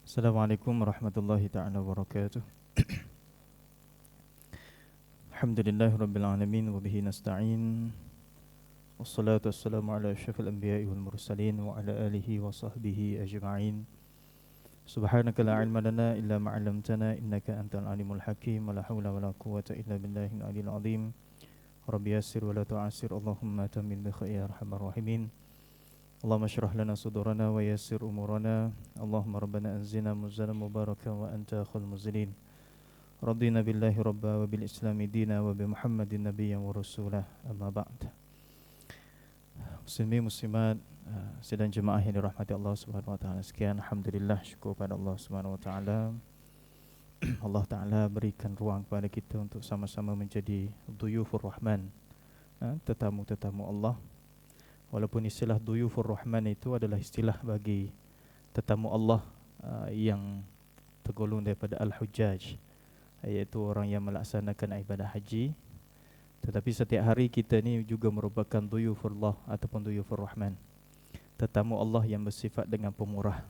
Assalamualaikum warahmatullahi ta'ala wabarakatuh. Alhamdulillahirabbil alamin wa bihi nasta'in. Wassalatu wassalamu ala asyrafil anbiya'i wal mursalin wa ala alihi wa sahbihi ajma'in. Subhanaka la ilma lana illa ma 'allamtana innaka antal alimul hakim. Wa la haula wa la quwwata illa billahil aliyyil azim. Rabbi yassir wa la tu'assir. Allahumma tamin bi khair ya arhamar rahimin. Allahumma syrah lana sudurana wa yassir umurana. Allahumma rabbana anzina muzana mubaraka wa anta khul muzilin. Radina billahi rabba wa bil islami dina wa bi muhammadin nabiyyan wa rasulah. Amma ba'd. Muslimin muslimat, sidang jemaah yang dirahmati Allah Subhanahu wa taala sekian, alhamdulillah, syukur pada Allah Subhanahu wa taala. Allah taala berikan ruang kepada kita untuk sama-sama menjadi duyufur rahman, tetamu-tetamu Allah. Walaupun istilah duyufur rahman itu adalah istilah bagi tetamu Allah yang tergolong daripada al-hujjaj, iaitu orang yang melaksanakan ibadah haji. Tetapi setiap hari kita ni juga merupakan duyufullah ataupun duyufur rahman, tetamu Allah yang bersifat dengan pemurah.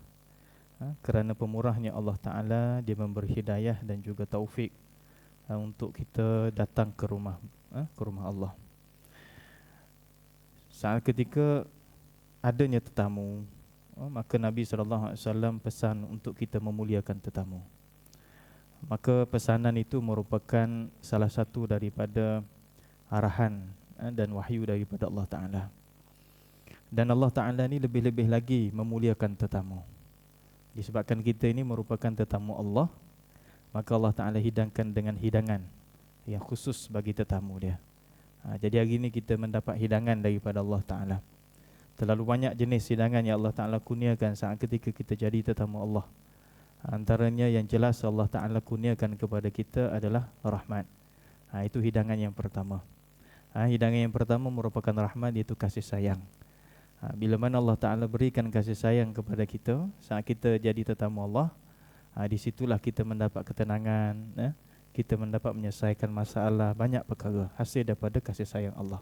Kerana pemurahnya Allah Ta'ala, dia memberi hidayah dan juga taufik untuk kita datang ke rumah Allah. Saat ketika adanya tetamu, maka Nabi SAW pesan untuk kita memuliakan tetamu. Maka pesanan itu merupakan salah satu daripada arahan dan wahyu daripada Allah Ta'ala. Dan Allah Ta'ala ni lebih-lebih lagi memuliakan tetamu. Disebabkan kita ini merupakan tetamu Allah, maka Allah Ta'ala hidangkan dengan hidangan yang khusus bagi tetamu dia. Jadi hari ini kita mendapat hidangan daripada Allah Ta'ala. Terlalu banyak jenis hidangan yang Allah Ta'ala kurniakan saat ketika kita jadi tetamu Allah. Antaranya yang jelas Allah Ta'ala kurniakan kepada kita adalah rahmat. Itu hidangan yang pertama. Hidangan yang pertama merupakan rahmat, iaitu kasih sayang. Bila mana Allah Ta'ala berikan kasih sayang kepada kita saat kita jadi tetamu Allah, di situlah kita mendapat ketenangan, kita mendapat menyelesaikan masalah, banyak perkara hasil daripada kasih sayang Allah.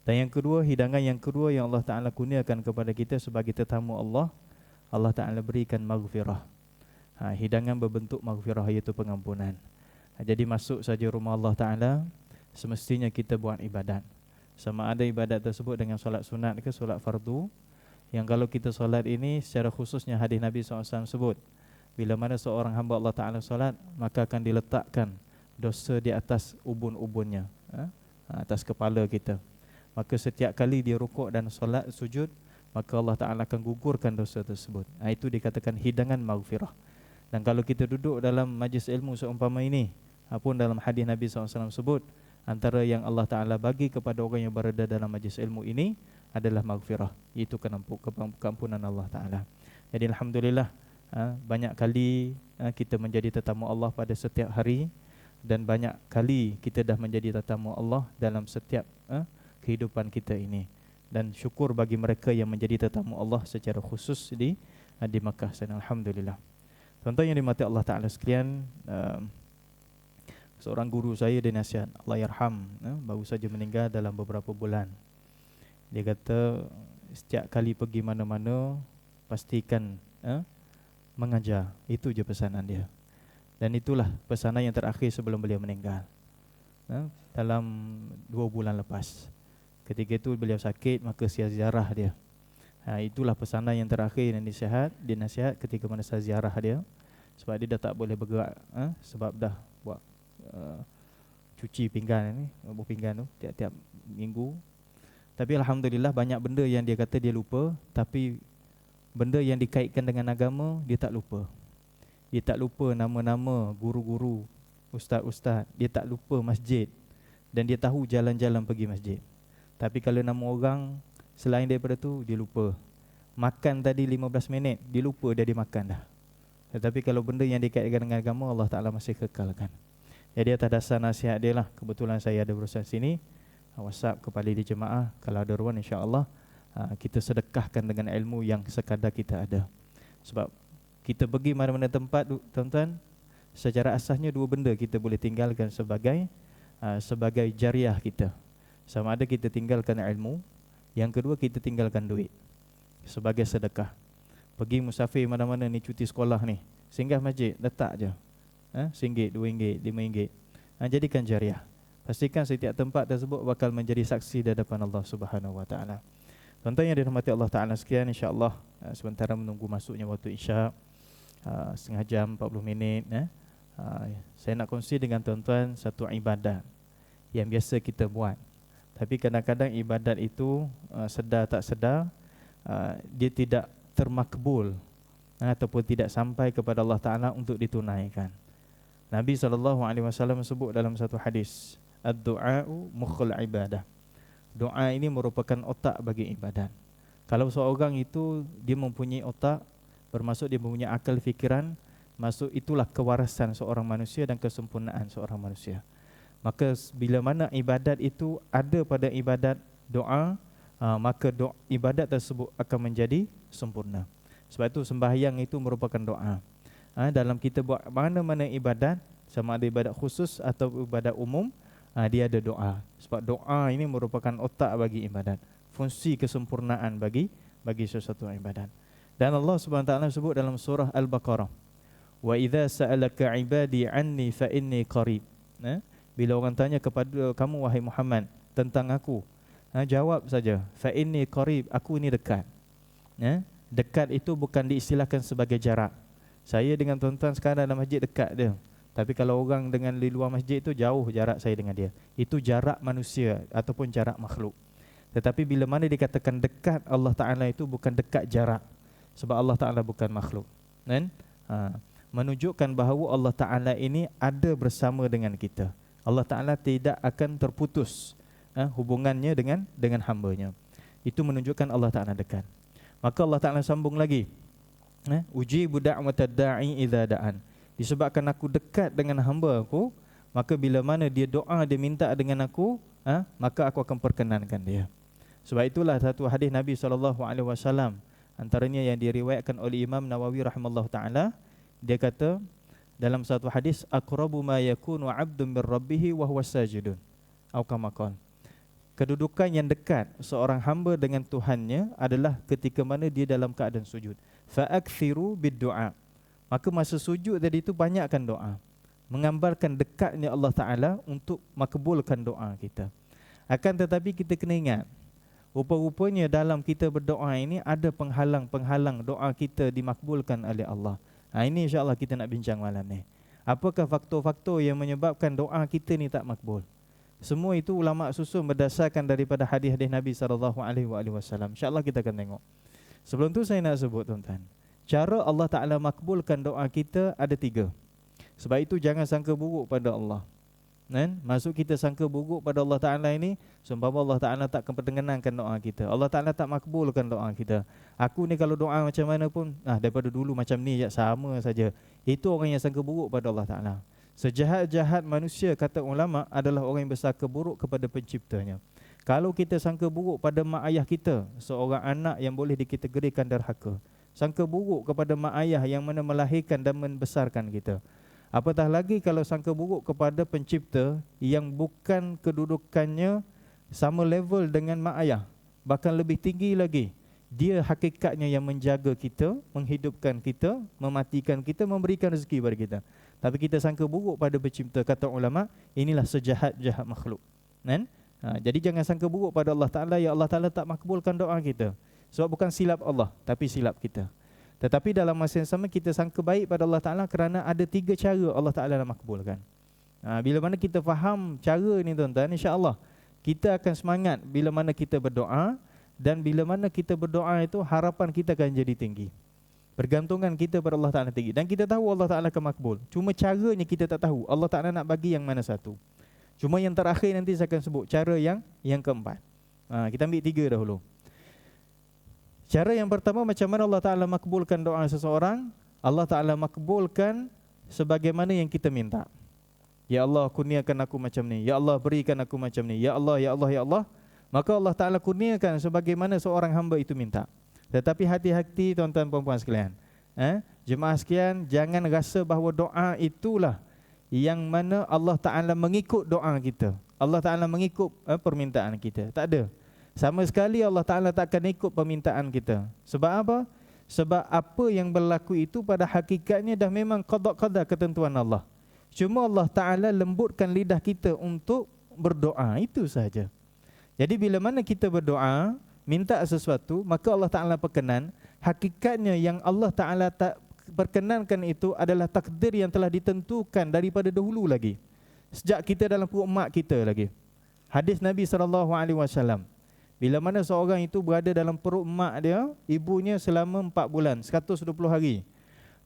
Dan yang kedua, hidangan yang kedua yang Allah Ta'ala kurniakan kepada kita sebagai tetamu Allah, Allah Ta'ala berikan maghfirah. Hidangan berbentuk maghfirah, iaitu pengampunan. Jadi masuk saja rumah Allah Ta'ala, semestinya kita buat ibadat. Sama ada ibadat tersebut dengan solat sunat ke solat fardu, yang kalau kita solat ini secara khususnya hadis Nabi SAW sebut, bila mana seorang hamba Allah Ta'ala solat, maka akan diletakkan dosa di atas ubun-ubunnya, atas kepala kita. Maka setiap kali dia rukuk dan solat sujud, maka Allah Ta'ala akan gugurkan dosa tersebut. Itu dikatakan hidangan maghfirah. Dan kalau kita duduk dalam majlis ilmu seumpama ini, pun dalam hadis Nabi SAW sebut, antara yang Allah Ta'ala bagi kepada orang yang berada dalam majlis ilmu ini adalah maghfirah, iaitu keampunan Allah Ta'ala. Jadi alhamdulillah, banyak kali kita menjadi tetamu Allah pada setiap hari, dan banyak kali kita dah menjadi tetamu Allah dalam setiap kehidupan kita ini. Dan syukur bagi mereka yang menjadi tetamu Allah secara khusus di Makkah sana. Alhamdulillah. Tuan-tuan yang dimati Allah Ta'ala sekalian, seorang guru saya dia nasihat, Allah yarham, baru saja meninggal dalam beberapa bulan. Dia kata setiap kali pergi mana-mana pastikan mengajar. Itu je pesanan dia. Dan itulah pesanan yang terakhir sebelum beliau meninggal, dalam 2 bulan lepas. Ketika itu beliau sakit, maka ziarah dia. Itulah pesanan yang terakhir yang dinasihat ketika mana ziarah dia. Sebab dia dah tak boleh bergerak, sebab dah buat cuci pinggan ni, buah pinggan tu tiap-tiap minggu. Tapi alhamdulillah banyak benda yang dia kata dia lupa, tapi benda yang dikaitkan dengan agama dia tak lupa. Dia tak lupa nama-nama guru-guru, ustaz-ustaz, dia tak lupa masjid, dan dia tahu jalan-jalan pergi masjid. Tapi kalau nama orang selain daripada tu, dia lupa. Makan tadi 15 minit, dia lupa dia dimakan dah. Tetapi kalau benda yang dikaitkan dengan agama, Allah Ta'ala masih kekalkan. Jadi atas dasar nasihat dia lah, kebetulan saya ada berusaha sini, WhatsApp kepada di jemaah, kalau ada ruang insya-Allah kita sedekahkan dengan ilmu yang sekadar kita ada. Sebab kita pergi mana-mana tempat, tuan-tuan, secara asasnya 2 benda kita boleh tinggalkan sebagai jariah kita. Sama ada kita tinggalkan ilmu, yang kedua kita tinggalkan duit sebagai sedekah. Pergi musafir mana-mana ni, cuti sekolah ni, singgah masjid, letak je RM1, RM2, RM5. Jadikan jariah. Pastikan setiap tempat tersebut bakal menjadi saksi di hadapan Allah Subhanahu Wa Taala. Tuan-tuan yang dirahmati Allah Taala sekalian, insya-Allah sementara menunggu masuknya waktu Isyak, setengah jam 40 minit, saya nak kongsi dengan tuan-tuan satu ibadat yang biasa kita buat. Tapi kadang-kadang ibadat itu sedar tak sedar dia tidak termakbul ataupun tidak sampai kepada Allah Ta'ala untuk ditunaikan. Nabi SAW sebut dalam satu hadis, ad-du'a'u mukhul ibadah. Doa ini merupakan otak bagi ibadat. Kalau seorang itu dia mempunyai otak, bermaksud dia mempunyai akal fikiran, maksud itulah kewarasan seorang manusia dan kesempurnaan seorang manusia. Maka bila mana ibadat itu ada pada ibadat doa, maka ibadat tersebut akan menjadi sempurna. Sebab itu sembahyang itu merupakan doa. Dalam kita buat mana-mana ibadat, sama ada ibadat khusus atau ibadat umum, dia ada doa. Sebab doa ini merupakan otak bagi ibadat, fungsi kesempurnaan bagi sesuatu ibadat. Dan Allah Subhanahu Wa Taala sebut dalam surah Al-Baqarah, wa idza sa'alaka 'ibadi 'anni fa inni qarib. Bila orang tanya kepada kamu wahai Muhammad tentang aku, jawab saja, fa inni qarib, aku ini dekat. Dekat itu bukan diistilahkan sebagai jarak. Saya dengan tuan-tuan sekarang dalam masjid dekat dia. Tapi kalau orang dengan di luar masjid itu jauh jarak saya dengan dia. Itu jarak manusia ataupun jarak makhluk. Tetapi bila mana dikatakan dekat Allah Ta'ala itu bukan dekat jarak. Sebab Allah Ta'ala bukan makhluk. Menunjukkan bahawa Allah Ta'ala ini ada bersama dengan kita. Allah Ta'ala tidak akan terputus hubungannya dengan hambanya. Itu menunjukkan Allah Ta'ala dekat. Maka Allah Ta'ala sambung lagi, ujibu da'watad da'i idza da'an. Disebabkan aku dekat dengan hamba aku, maka bila mana dia doa, dia minta dengan aku, maka aku akan perkenankan dia. Sebab itulah satu hadis Nabi SAW, antaranya yang diriwayatkan oleh Imam Nawawi rahimahullah ta'ala, dia kata dalam satu hadis, aqrabu ma yakunu 'abdun min rabbih wa huwa sajidun, atau kama qala. Kedudukan yang dekat seorang hamba dengan Tuhannya adalah ketika mana dia dalam keadaan sujud. Fa'akthiru bid-du'a. Maka masa sujud tadi itu banyakkan doa, menggambarkan dekatnya Allah Ta'ala untuk makbulkan doa kita. Akan tetapi kita kena ingat, rupa-rupanya dalam kita berdoa ini ada penghalang-penghalang doa kita dimakbulkan oleh Allah. Ini insya-Allah kita nak bincang malam ni. Apakah faktor-faktor yang menyebabkan doa kita ni tak makbul? Semua itu ulama susun berdasarkan daripada hadis-hadis Nabi SAW. InsyaAllah kita akan tengok. Sebelum tu saya nak sebut tuan-tuan, cara Allah Ta'ala makbulkan doa kita ada 3. Sebab itu jangan sangka buruk pada Allah. Maksud kita sangka buruk pada Allah Ta'ala ini, seumpama Allah Ta'ala tak akan perkenankan doa kita. Allah Ta'ala tak makbulkan doa kita. Aku ni kalau doa macam mana pun, daripada dulu macam ni sama saja. Itu orang yang sangka buruk pada Allah Ta'ala. Sejahat-jahat manusia, kata ulama, adalah orang yang bersangka buruk kepada penciptanya. Kalau kita sangka buruk pada mak ayah kita, seorang anak yang boleh dikategorikan derhaka. Sangka buruk kepada mak ayah yang mana melahirkan dan membesarkan kita. Apatah lagi kalau sangka buruk kepada pencipta yang bukan kedudukannya sama level dengan mak ayah, bahkan lebih tinggi lagi. Dia hakikatnya yang menjaga kita, menghidupkan kita, mematikan kita, memberikan rezeki kepada kita. Tapi kita sangka buruk pada pencipta, kata ulama, inilah sejahat-jahat makhluk. Jadi jangan sangka buruk pada Allah Ta'ala, ya Allah Ta'ala tak makbulkan doa kita. Sebab bukan silap Allah, tapi silap kita. Tetapi dalam masa yang sama kita sangka baik pada Allah Ta'ala kerana ada 3 cara Allah Ta'ala nak makbulkan. Bila mana kita faham cara ni tuan-tuan, insya-Allah kita akan semangat bila mana kita berdoa. Dan bila mana kita berdoa itu, harapan kita akan jadi tinggi. Pergantungan kita pada Allah Ta'ala tinggi. Dan kita tahu Allah Ta'ala akan makbul. Cuma caranya kita tak tahu. Allah Ta'ala nak bagi yang mana satu. Cuma yang terakhir nanti saya akan sebut cara yang keempat. Kita ambil 3 dahulu. Cara yang pertama, macam mana Allah Ta'ala makbulkan doa seseorang? Allah Ta'ala makbulkan sebagaimana yang kita minta. Ya Allah, kurniakan aku macam ni. Ya Allah, berikan aku macam ni. Ya Allah, ya Allah, ya Allah. Maka Allah Ta'ala kurniakan sebagaimana seorang hamba itu minta. Tetapi hati-hati tuan-tuan perempuan sekalian, jemaah sekalian, jangan rasa bahawa doa itulah yang mana Allah Ta'ala mengikut doa kita. Allah Ta'ala mengikut permintaan kita. Tak ada. Sama sekali Allah Ta'ala tak akan ikut permintaan kita. Sebab apa? Sebab apa yang berlaku itu pada hakikatnya dah memang qada ketentuan Allah. Cuma Allah Ta'ala lembutkan lidah kita untuk berdoa, itu saja. Jadi bila mana kita berdoa, minta sesuatu, maka Allah Ta'ala perkenan. Hakikatnya yang Allah Ta'ala tak perkenankan itu adalah takdir yang telah ditentukan daripada dahulu lagi. Sejak kita dalam perut mak kita lagi. Hadis Nabi SAW, bila mana seorang itu berada dalam perut mak dia, ibunya selama 4 bulan, 120 hari.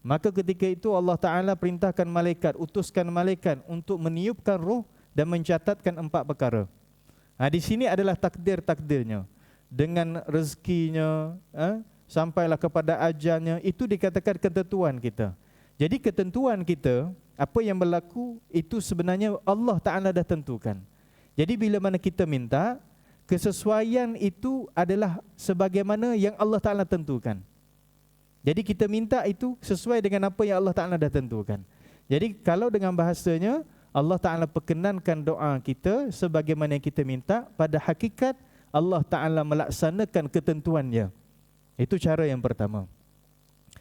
Maka ketika itu Allah Ta'ala perintahkan malaikat, utuskan malaikat untuk meniupkan roh dan mencatatkan 4 perkara. Di sini adalah takdir-takdirnya. Dengan rezekinya, sampailah kepada ajalnya, itu dikatakan ketentuan kita. Jadi ketentuan kita, apa yang berlaku, itu sebenarnya Allah Ta'ala dah tentukan. Jadi bila mana kita minta, kesesuaian itu adalah sebagaimana yang Allah Ta'ala tentukan. Jadi kita minta itu sesuai dengan apa yang Allah Ta'ala dah tentukan. Jadi kalau dengan bahasanya, Allah Ta'ala perkenankan doa kita sebagaimana yang kita minta, pada hakikat Allah Ta'ala melaksanakan ketentuannya. Itu cara yang pertama.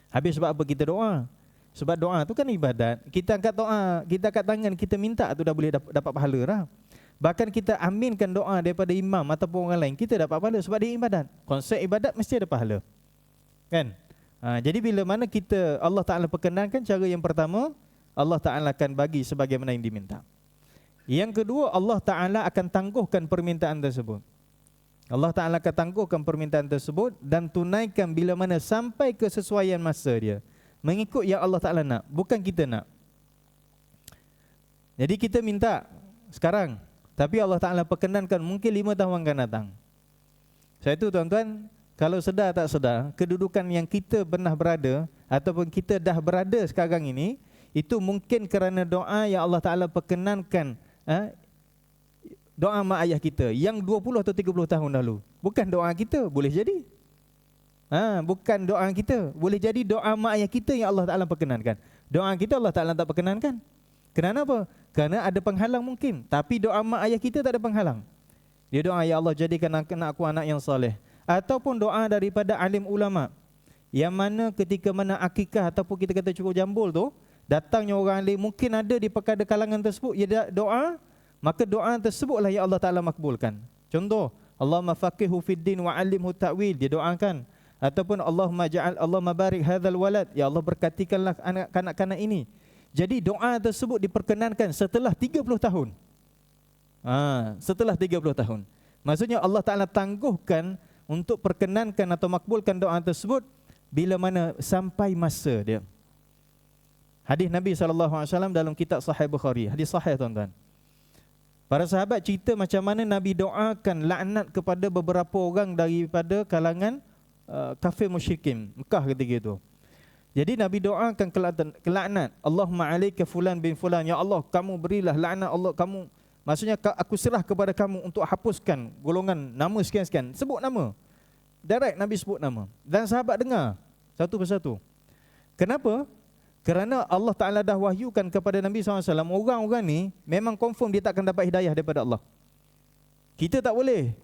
Habis sebab apa kita doa? Sebab doa tu kan ibadat. Kita angkat doa, kita angkat tangan, kita minta tu dah boleh dapat pahala lah. Bahkan kita aminkan doa daripada imam ataupun orang lain, kita dapat pahala sebab dia ibadat. Konsep ibadat mesti ada pahala. Kan? Jadi bila mana kita, Allah Ta'ala perkenankan, cara yang pertama, Allah Ta'ala akan bagi sebagaimana yang diminta. Yang kedua, Allah Ta'ala akan tangguhkan permintaan tersebut. Allah Ta'ala akan tangguhkan permintaan tersebut dan tunaikan bila mana sampai kesesuaian masa dia. Mengikut yang Allah Ta'ala nak, bukan kita nak. Jadi kita minta sekarang, tapi Allah Ta'ala perkenankan mungkin 5 tahun akan datang. Sebab itu tuan-tuan, kalau sedar tak sedar, kedudukan yang kita pernah berada ataupun kita dah berada sekarang ini, itu mungkin kerana doa yang Allah Ta'ala perkenankan, doa mak ayah kita yang 20 atau 30 tahun lalu. Bukan doa kita, boleh jadi. Bukan doa kita, boleh jadi doa mak ayah kita yang Allah Ta'ala perkenankan. Doa kita Allah Ta'ala tak perkenankan. Kenapa? Kerana ada penghalang mungkin. Tapi doa mak ayah kita tak ada penghalang. Dia doa, ya Allah jadikan anak aku anak yang soleh. Ataupun doa daripada alim ulama, yang mana ketika mana akikah ataupun kita kata cukur jambul tu, datangnya orang alim, mungkin ada di perkara kalangan tersebut, ia doa, maka doa tersebutlah yang Allah Ta'ala makbulkan. Contoh, Allahumma faqihu fid din wa 'allimhu ta'wil, dia doakan. Ataupun Allahumma barik hadzal walad, ya Allah berkatikanlah anak-anak ini. Jadi doa tersebut diperkenankan setelah 30 tahun. Setelah 30 tahun. Maksudnya Allah Ta'ala tangguhkan untuk perkenankan atau makbulkan doa tersebut bila mana sampai masa dia. Hadis Nabi SAW dalam kitab Sahih Bukhari. Hadis sahih tuan-tuan. Para sahabat cerita macam mana Nabi doakan laknat kepada beberapa orang daripada kalangan kafir musyrikin Mekah ketika itu. Jadi Nabi doakan kelaknat. Allahumma alaika fulan bin fulan. Ya Allah, kamu berilah laknat Allah, kamu, maksudnya aku serah kepada kamu untuk hapuskan golongan nama sekian-sekian. Sebut nama. Direct Nabi sebut nama. Dan sahabat dengar satu persatu. Kenapa? Kerana Allah Ta'ala dah wahyukan kepada Nabi SAW, orang-orang ni memang confirm dia takkan dapat hidayah daripada Allah. Kita tak boleh.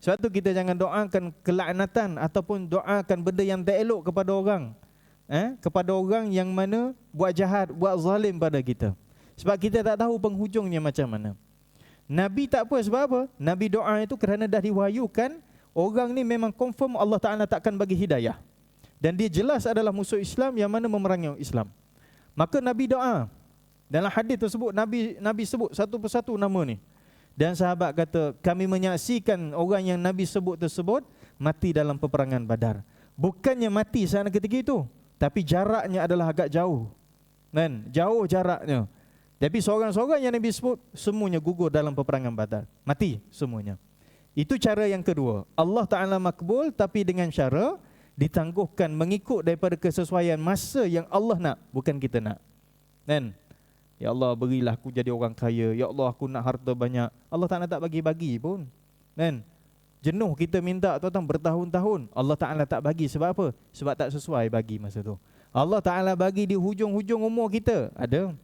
Sebab tu kita jangan doakan kelaknatan ataupun doakan benda yang tak elok kepada orang. Kepada orang yang mana buat jahat, buat zalim pada kita. Sebab kita tak tahu penghujungnya macam mana. Nabi tak apa, sebab apa? Nabi doa itu kerana dah diwahyukan, orang ni memang confirm Allah Ta'ala takkan bagi hidayah. Dan dia jelas adalah musuh Islam yang mana memerangi Islam. Maka Nabi doa. Dalam hadis tersebut Nabi sebut satu persatu nama ni. Dan sahabat kata, kami menyaksikan orang yang Nabi sebut tersebut mati dalam peperangan Badar. Bukannya mati sana ketika itu, tapi jaraknya adalah agak jauh. Kan? Jauh jaraknya. Tapi seorang-seorang yang Nabi sebut semuanya gugur dalam peperangan Badar. Mati semuanya. Itu cara yang kedua. Allah Ta'ala makbul tapi dengan cara ditangguhkan mengikut daripada kesesuaian masa yang Allah nak, bukan kita nak. Kan? Ya Allah, berilah aku jadi orang kaya. Ya Allah, aku nak harta banyak. Allah Ta'ala tak bagi-bagi pun. Kan? Jenuh kita minta tuan-tuan bertahun-tahun, Allah Ta'ala tak bagi. Sebab apa? Sebab tak sesuai bagi masa tu. Allah Ta'ala bagi di hujung-hujung umur kita. Ada.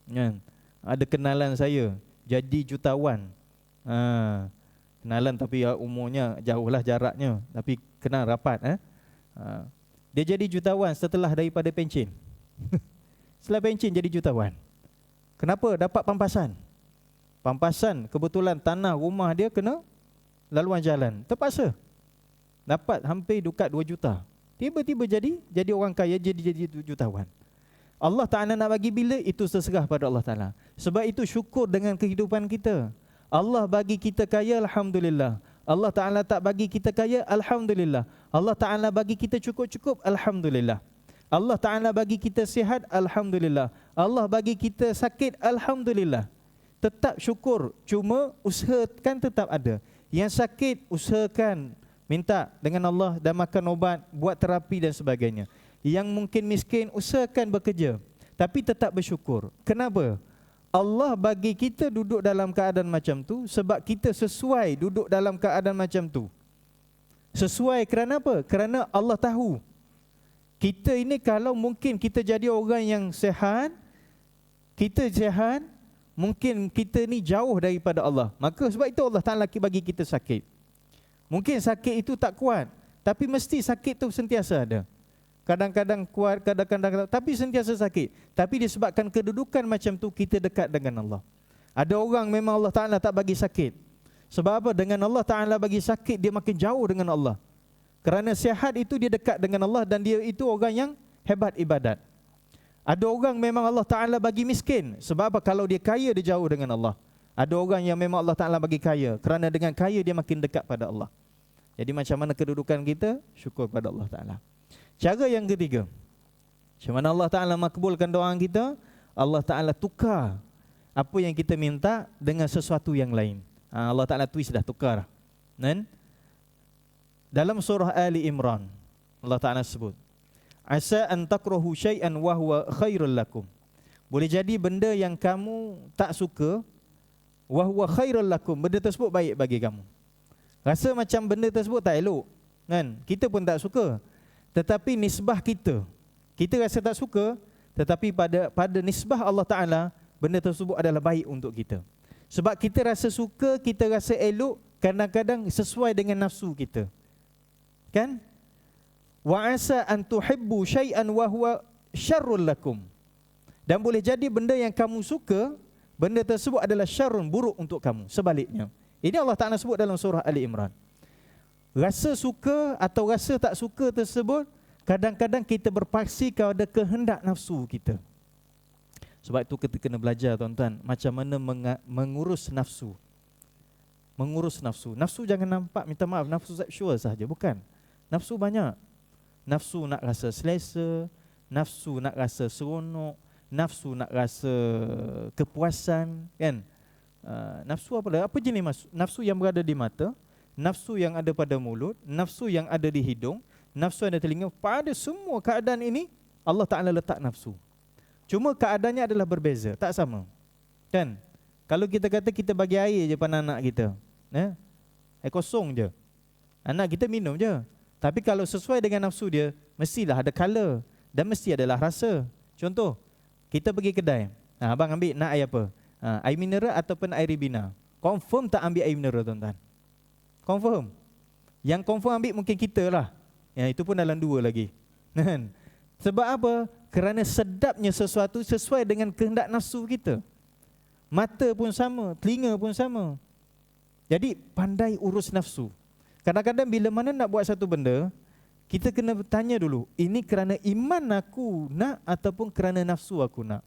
Kan? Ada kenalan saya jadi jutawan. Kenalan tapi umurnya jauhlah jaraknya, tapi kenal rapat. Dia jadi jutawan setelah daripada pencen. Setelah pencen jadi jutawan. Kenapa? Dapat pampasan. Pampasan, kebetulan tanah rumah dia kena laluan jalan. Terpaksa. Dapat hampir dukat 2 juta. Tiba-tiba jadi orang kaya, jadi jutawan. Allah Ta'ala nak bagi bila, itu terserah pada Allah Ta'ala. Sebab itu syukur dengan kehidupan kita. Allah bagi kita kaya, Alhamdulillah. Allah Ta'ala tak bagi kita kaya, Alhamdulillah. Allah Ta'ala bagi kita cukup-cukup, Alhamdulillah. Allah Ta'ala bagi kita sihat, Alhamdulillah. Allah bagi kita sakit, Alhamdulillah. Tetap syukur, cuma usahakan tetap ada. Yang sakit, usahakan minta dengan Allah dan makan ubat, buat terapi dan sebagainya. Yang mungkin miskin, usahakan bekerja. Tapi tetap bersyukur. Kenapa? Allah bagi kita duduk dalam keadaan macam tu sebab kita sesuai duduk dalam keadaan macam tu. Sesuai kerana apa? Kerana Allah tahu. Kita ini kalau mungkin kita jadi orang yang sehat, mungkin kita ni jauh daripada Allah. Maka sebab itu Allah Ta'ala bagi kita sakit. Mungkin sakit itu tak kuat, tapi mesti sakit tu sentiasa ada. Kadang-kadang kuat, kadang-kadang tapi sentiasa sakit. Tapi disebabkan kedudukan macam tu, kita dekat dengan Allah. Ada orang memang Allah Ta'ala tak bagi sakit. Sebab apa? Dengan Allah Ta'ala bagi sakit, dia makin jauh dengan Allah. Kerana sihat itu dia dekat dengan Allah dan dia itu orang yang hebat ibadat. Ada orang memang Allah Ta'ala bagi miskin. Sebab apa? Kalau dia kaya, dia jauh dengan Allah. Ada orang yang memang Allah Ta'ala bagi kaya. Kerana dengan kaya, dia makin dekat pada Allah. Jadi macam mana kedudukan kita? Syukur pada Allah Ta'ala. Cara yang ketiga, macam mana Allah Ta'ala makbulkan doa kita? Allah Ta'ala tukar apa yang kita minta dengan sesuatu yang lain. Allah Ta'ala twist dah, tukar. Dan dalam surah Ali Imran, Allah Ta'ala sebut, asa an takrahu syai'an wa huwa khairul lakum. Boleh jadi benda yang kamu tak suka, wa huwa khairul lakum, benda tersebut baik bagi kamu. Rasa macam benda tersebut tak elok, kan? Kita pun tak suka. Tetapi nisbah kita rasa tak suka, tetapi pada nisbah Allah Ta'ala, benda tersebut adalah baik untuk kita. Sebab kita rasa suka, kita rasa elok, kadang-kadang sesuai dengan nafsu kita. Kan? Wa asa an tuhibbu syai'an wa huwa syarrul lakum. Dan boleh jadi benda yang kamu suka, benda tersebut adalah syarrun, buruk untuk kamu. Sebaliknya. Ini Allah Ta'ala sebut dalam surah Ali Imran. Rasa suka atau rasa tak suka tersebut, kadang-kadang kita berpaksi kepada kehendak nafsu kita. Sebab itu kita kena belajar, tuan-tuan, macam mana mengurus nafsu. Mengurus nafsu. Nafsu jangan nampak, minta maaf, nafsu seksual sahaja, bukan. Nafsu banyak. Nafsu nak rasa selesa, nafsu nak rasa seronok, nafsu nak rasa kepuasan, kan? Nafsu apa jenis nafsu? Yang berada di mata, nafsu yang ada pada mulut, nafsu yang ada di hidung, nafsu yang ada di telinga. Pada semua keadaan ini Allah Ta'ala letak nafsu. Cuma keadaannya adalah berbeza, tak sama, kan? Kalau kita kata kita bagi air je pada anak kita, air kosong je, anak kita minum je. Tapi kalau sesuai dengan nafsu dia, mestilah ada color dan mesti adalah rasa. Contoh, kita pergi kedai, abang ambil nak air apa? Air mineral ataupun air Ribena. Confirm tak ambil air mineral, tuan-tuan? Confirm. Yang confirm ambil mungkin kita lah. Itu pun dalam 2 lagi. Sebab apa? Kerana sedapnya sesuatu sesuai dengan kehendak nafsu kita. Mata pun sama, telinga pun sama. Jadi pandai urus nafsu. Kadang-kadang bila mana nak buat satu benda, kita kena bertanya dulu, ini kerana iman aku nak ataupun kerana nafsu aku nak.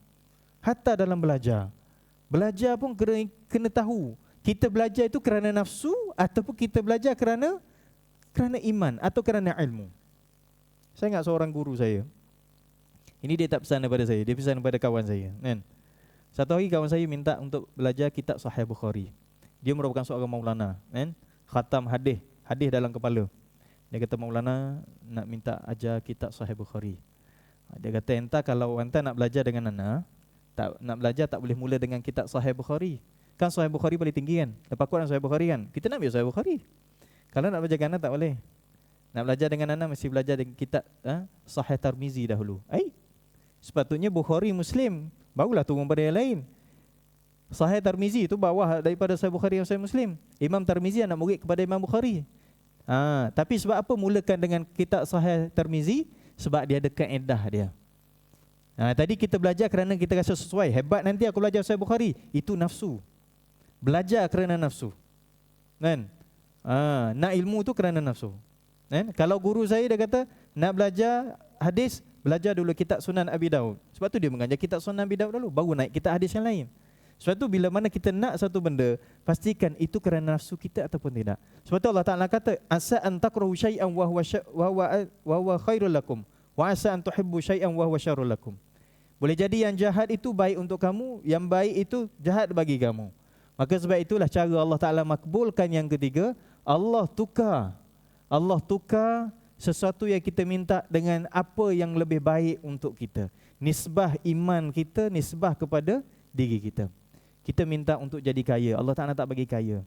Hatta dalam belajar. Belajar pun kena tahu, kita belajar itu kerana nafsu ataupun kita belajar kerana iman atau kerana ilmu. Saya ingat seorang guru saya. Ini dia tak pesan daripada saya, dia pesan daripada kawan saya, kan? Satu hari kawan saya minta untuk belajar kitab Sahih Bukhari. Dia merupakan seorang maulana, kan? Khatam hadis dalam kepala. Dia kata, Maulana nak minta ajar kitab Sahih Bukhari. Dia kata, entah kalau anda nak belajar dengan Ana, nak belajar tak boleh mula dengan kitab Sahih Bukhari. Kan Sahih Bukhari paling tinggi kan? Lepas Quran Sahih Bukhari kan? Kita nak belajar Sahih Bukhari. Kalau nak belajar dengan Ana tak boleh. Nak belajar dengan Ana mesti belajar dengan kitab Sahih Tirmizi dahulu. Sepatutnya Bukhari Muslim, barulah turun pada yang lain. Sahih Tirmizi itu bawah daripada Sahih Bukhari dan Sahih Muslim. Imam Tirmizi anak murid kepada Imam Bukhari. Tapi sebab apa mulakan dengan kitab Sahih Tirmizi? Sebab dia ada kaedah dia. Tadi kita belajar kerana kita rasa sesuai. Hebat nanti aku belajar Sahih Bukhari. Itu nafsu. Belajar kerana nafsu. Kan? Nak ilmu tu kerana nafsu. Kan? Kalau guru saya dia kata, nak belajar hadis, belajar dulu kitab Sunan Abi Daud. Sebab tu dia mengajar kitab Sunan Abi Daud dulu, baru naik kitab hadis yang lain. Sebab tu bila mana kita nak satu benda, pastikan itu kerana nafsu kita ataupun tidak. Sebab tu Allah Ta'ala kata, asa an takrahu syai'an wa huwa khairul lakum, wa asa an tuhibbu syai'an wa huwa syarrul lakum. Boleh jadi yang jahat itu baik untuk kamu, yang baik itu jahat bagi kamu. Maka sebab itulah cara Allah Ta'ala makbulkan yang ketiga, Allah tukar sesuatu yang kita minta dengan apa yang lebih baik untuk kita. Nisbah iman kita, nisbah kepada diri kita. Kita minta untuk jadi kaya, Allah Ta'ala tak bagi kaya.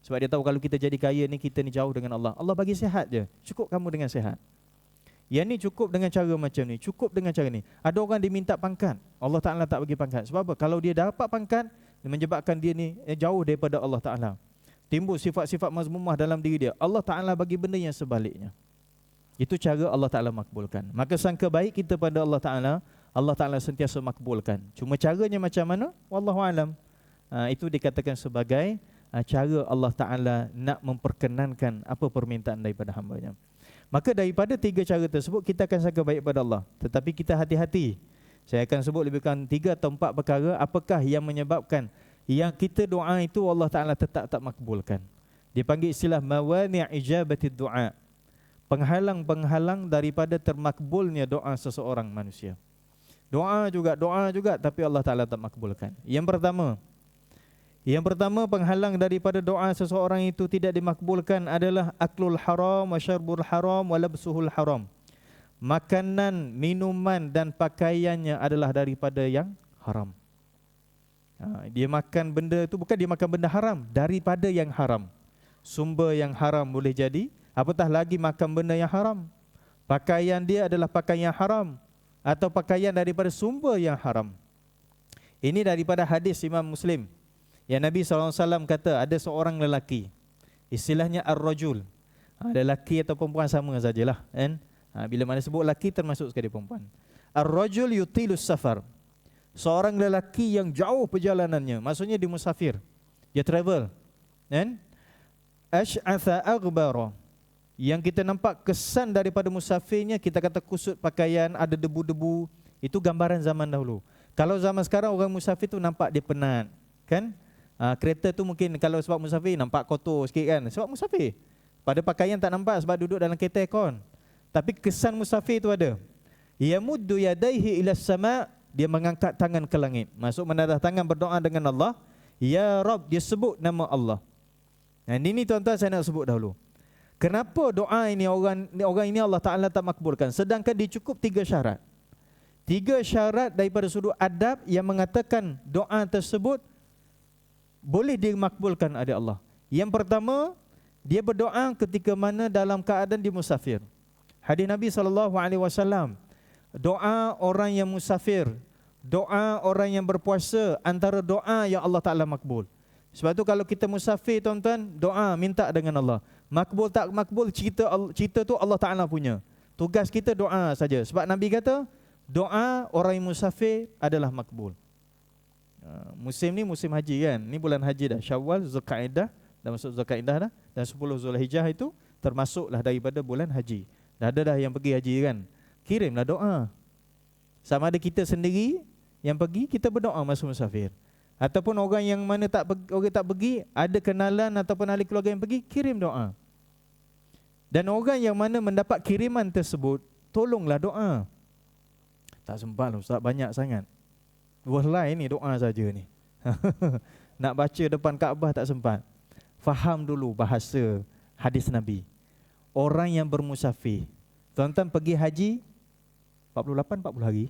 Sebab dia tahu kalau kita jadi kaya ni, kita ni jauh dengan Allah. Allah bagi sihat je, cukup kamu dengan sihat. Yang ni cukup dengan cara macam ni, cukup dengan cara ni. Ada orang dia minta pangkat, Allah Ta'ala tak bagi pangkat. Sebab apa? Kalau dia dapat pangkat, dia menyebabkan dia ni jauh daripada Allah Ta'ala. Timbul sifat-sifat mazmumah dalam diri dia. Allah Ta'ala bagi benda yang sebaliknya. Itu cara Allah Ta'ala makbulkan. Maka sangka baik kita pada Allah Ta'ala, Allah Ta'ala sentiasa makbulkan. Cuma caranya macam mana? Wallahualam. Itu dikatakan sebagai cara Allah Ta'ala nak memperkenankan apa permintaan daripada hamba-Nya. Maka daripada tiga cara tersebut, kita akan sangka baik pada Allah. Tetapi kita hati-hati. Saya akan sebut lebih kurang 3 atau 4 perkara apakah yang menyebabkan yang kita doa itu Allah Ta'ala tetap tak makbulkan. Dipanggil istilah mawani' ijabatid du'a. Penghalang-penghalang daripada termakbulnya doa seseorang manusia. Doa juga, tapi Allah Ta'ala tak makbulkan. Yang pertama penghalang daripada doa seseorang itu tidak dimakbulkan adalah aklul haram wa syarbul haram wa labsuhul haram. Makanan, minuman dan pakaiannya adalah daripada yang haram. Dia makan benda itu, bukan dia makan benda haram, daripada yang haram. Sumber yang haram boleh jadi, apatah lagi makan benda yang haram. Pakaian dia adalah pakaian yang haram, atau pakaian daripada sumber yang haram. Ini daripada hadis Imam Muslim. Yang Nabi SAW kata, ada seorang lelaki, istilahnya ar-rajul. Lelaki atau perempuan sama sajalah, kan? Bila mana sebut lelaki termasuk sekali perempuan. Ar-rajul yutilus safar. Seorang lelaki yang jauh perjalanannya, maksudnya dia musafir, dia travel, kan? Ash'atha aghbara. Yang kita nampak kesan daripada musafirnya, kita kata kusut pakaian, ada debu-debu. Itu gambaran zaman dahulu. Kalau zaman sekarang orang musafir tu nampak dia penat, kan? Kereta tu mungkin kalau sebab musafir nampak kotor sikit kan, sebab musafir. Pada pakaian tak nampak sebab duduk dalam kereta aircon. Tapi kesan musafir tu ada. Yamuddu yadaihi ila sama', dia mengangkat tangan ke langit. Maksud menadah tangan berdoa dengan Allah. Ya Rabb, dia sebut nama Allah. Ini tuan-tuan saya nak sebut dahulu. Kenapa doa ini orang ini Allah Ta'ala tak makbulkan? Sedangkan dia cukup 3 syarat. 3 syarat daripada sudut adab yang mengatakan doa tersebut boleh dimakbulkan oleh Allah. Yang pertama, dia berdoa ketika mana dalam keadaan dia musafir. Hadis Nabi SAW, doa orang yang musafir, doa orang yang berpuasa, antara doa yang Allah Ta'ala makbul. Sebab tu kalau kita musafir tuan-tuan, doa minta dengan Allah. Makbul tak makbul, cerita tu Allah Ta'ala punya. Tugas kita doa saja. Sebab Nabi kata, doa orang yang musafir adalah makbul. Musim ni musim haji kan. Ni bulan haji dah. Syawal, Zulkaidah, dah masuk Zulkaidah dah. Dan 10 Zulhijjah itu termasuklah daripada bulan haji. Dah ada dah yang pergi haji kan. Kirimlah doa. Sama ada kita sendiri yang pergi, kita berdoa masa musafir. Ataupun orang yang mana tak pergi, ada kenalan ataupun ahli keluarga yang pergi, kirim doa. Dan orang yang mana mendapat kiriman tersebut, tolonglah doa. Tak sempat lah Ustaz, banyak sangat. Wallahi ni doa saja ni. Nak baca depan Kaabah tak sempat. Faham dulu bahasa hadis Nabi. Orang yang bermusafir, tuan-tuan pergi haji 48 40 hari.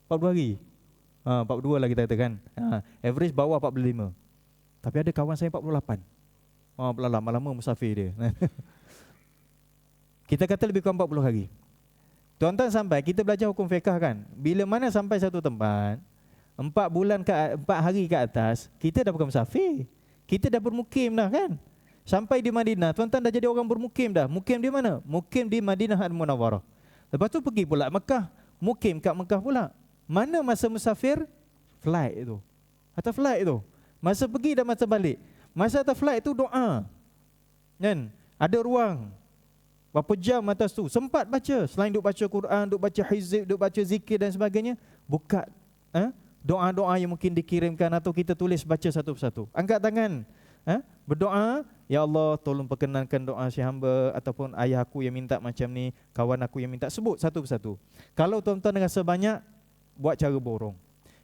40 hari. 42 lah kita katakan. Average bawah 45. Tapi ada kawan saya 48. Lama-lama musafir dia. Kita kata lebih kurang 40 hari. Tuan-tuan sampai kita belajar hukum fiqh kan. Bila mana sampai satu tempat 4 hari ke atas, kita dah bukan musafir. Kita dah bermukim dah kan. Sampai di Madinah, tuan-tuan dah jadi orang bermukim dah. Mukim di mana? Mukim di Madinah Al-Munawwarah. Lepas tu pergi pula Mekah, mukim kat Mekah pula. Mana masa musafir? Flight itu. Atau flight itu. Masa pergi dan masa balik. Masa atas flight itu doa. Kan? Ada ruang. Berapa jam atas tu. Sempat baca. Selain duk baca Quran, duk baca hizib, duk baca zikir dan sebagainya. Buka doa-doa yang mungkin dikirimkan atau kita tulis baca satu persatu. Angkat tangan. Berdoa, ya Allah tolong perkenankan doa si hamba, ataupun ayah aku yang minta macam ni, kawan aku yang minta, sebut satu persatu. Kalau tuan-tuan rasa banyak, buat cara borong.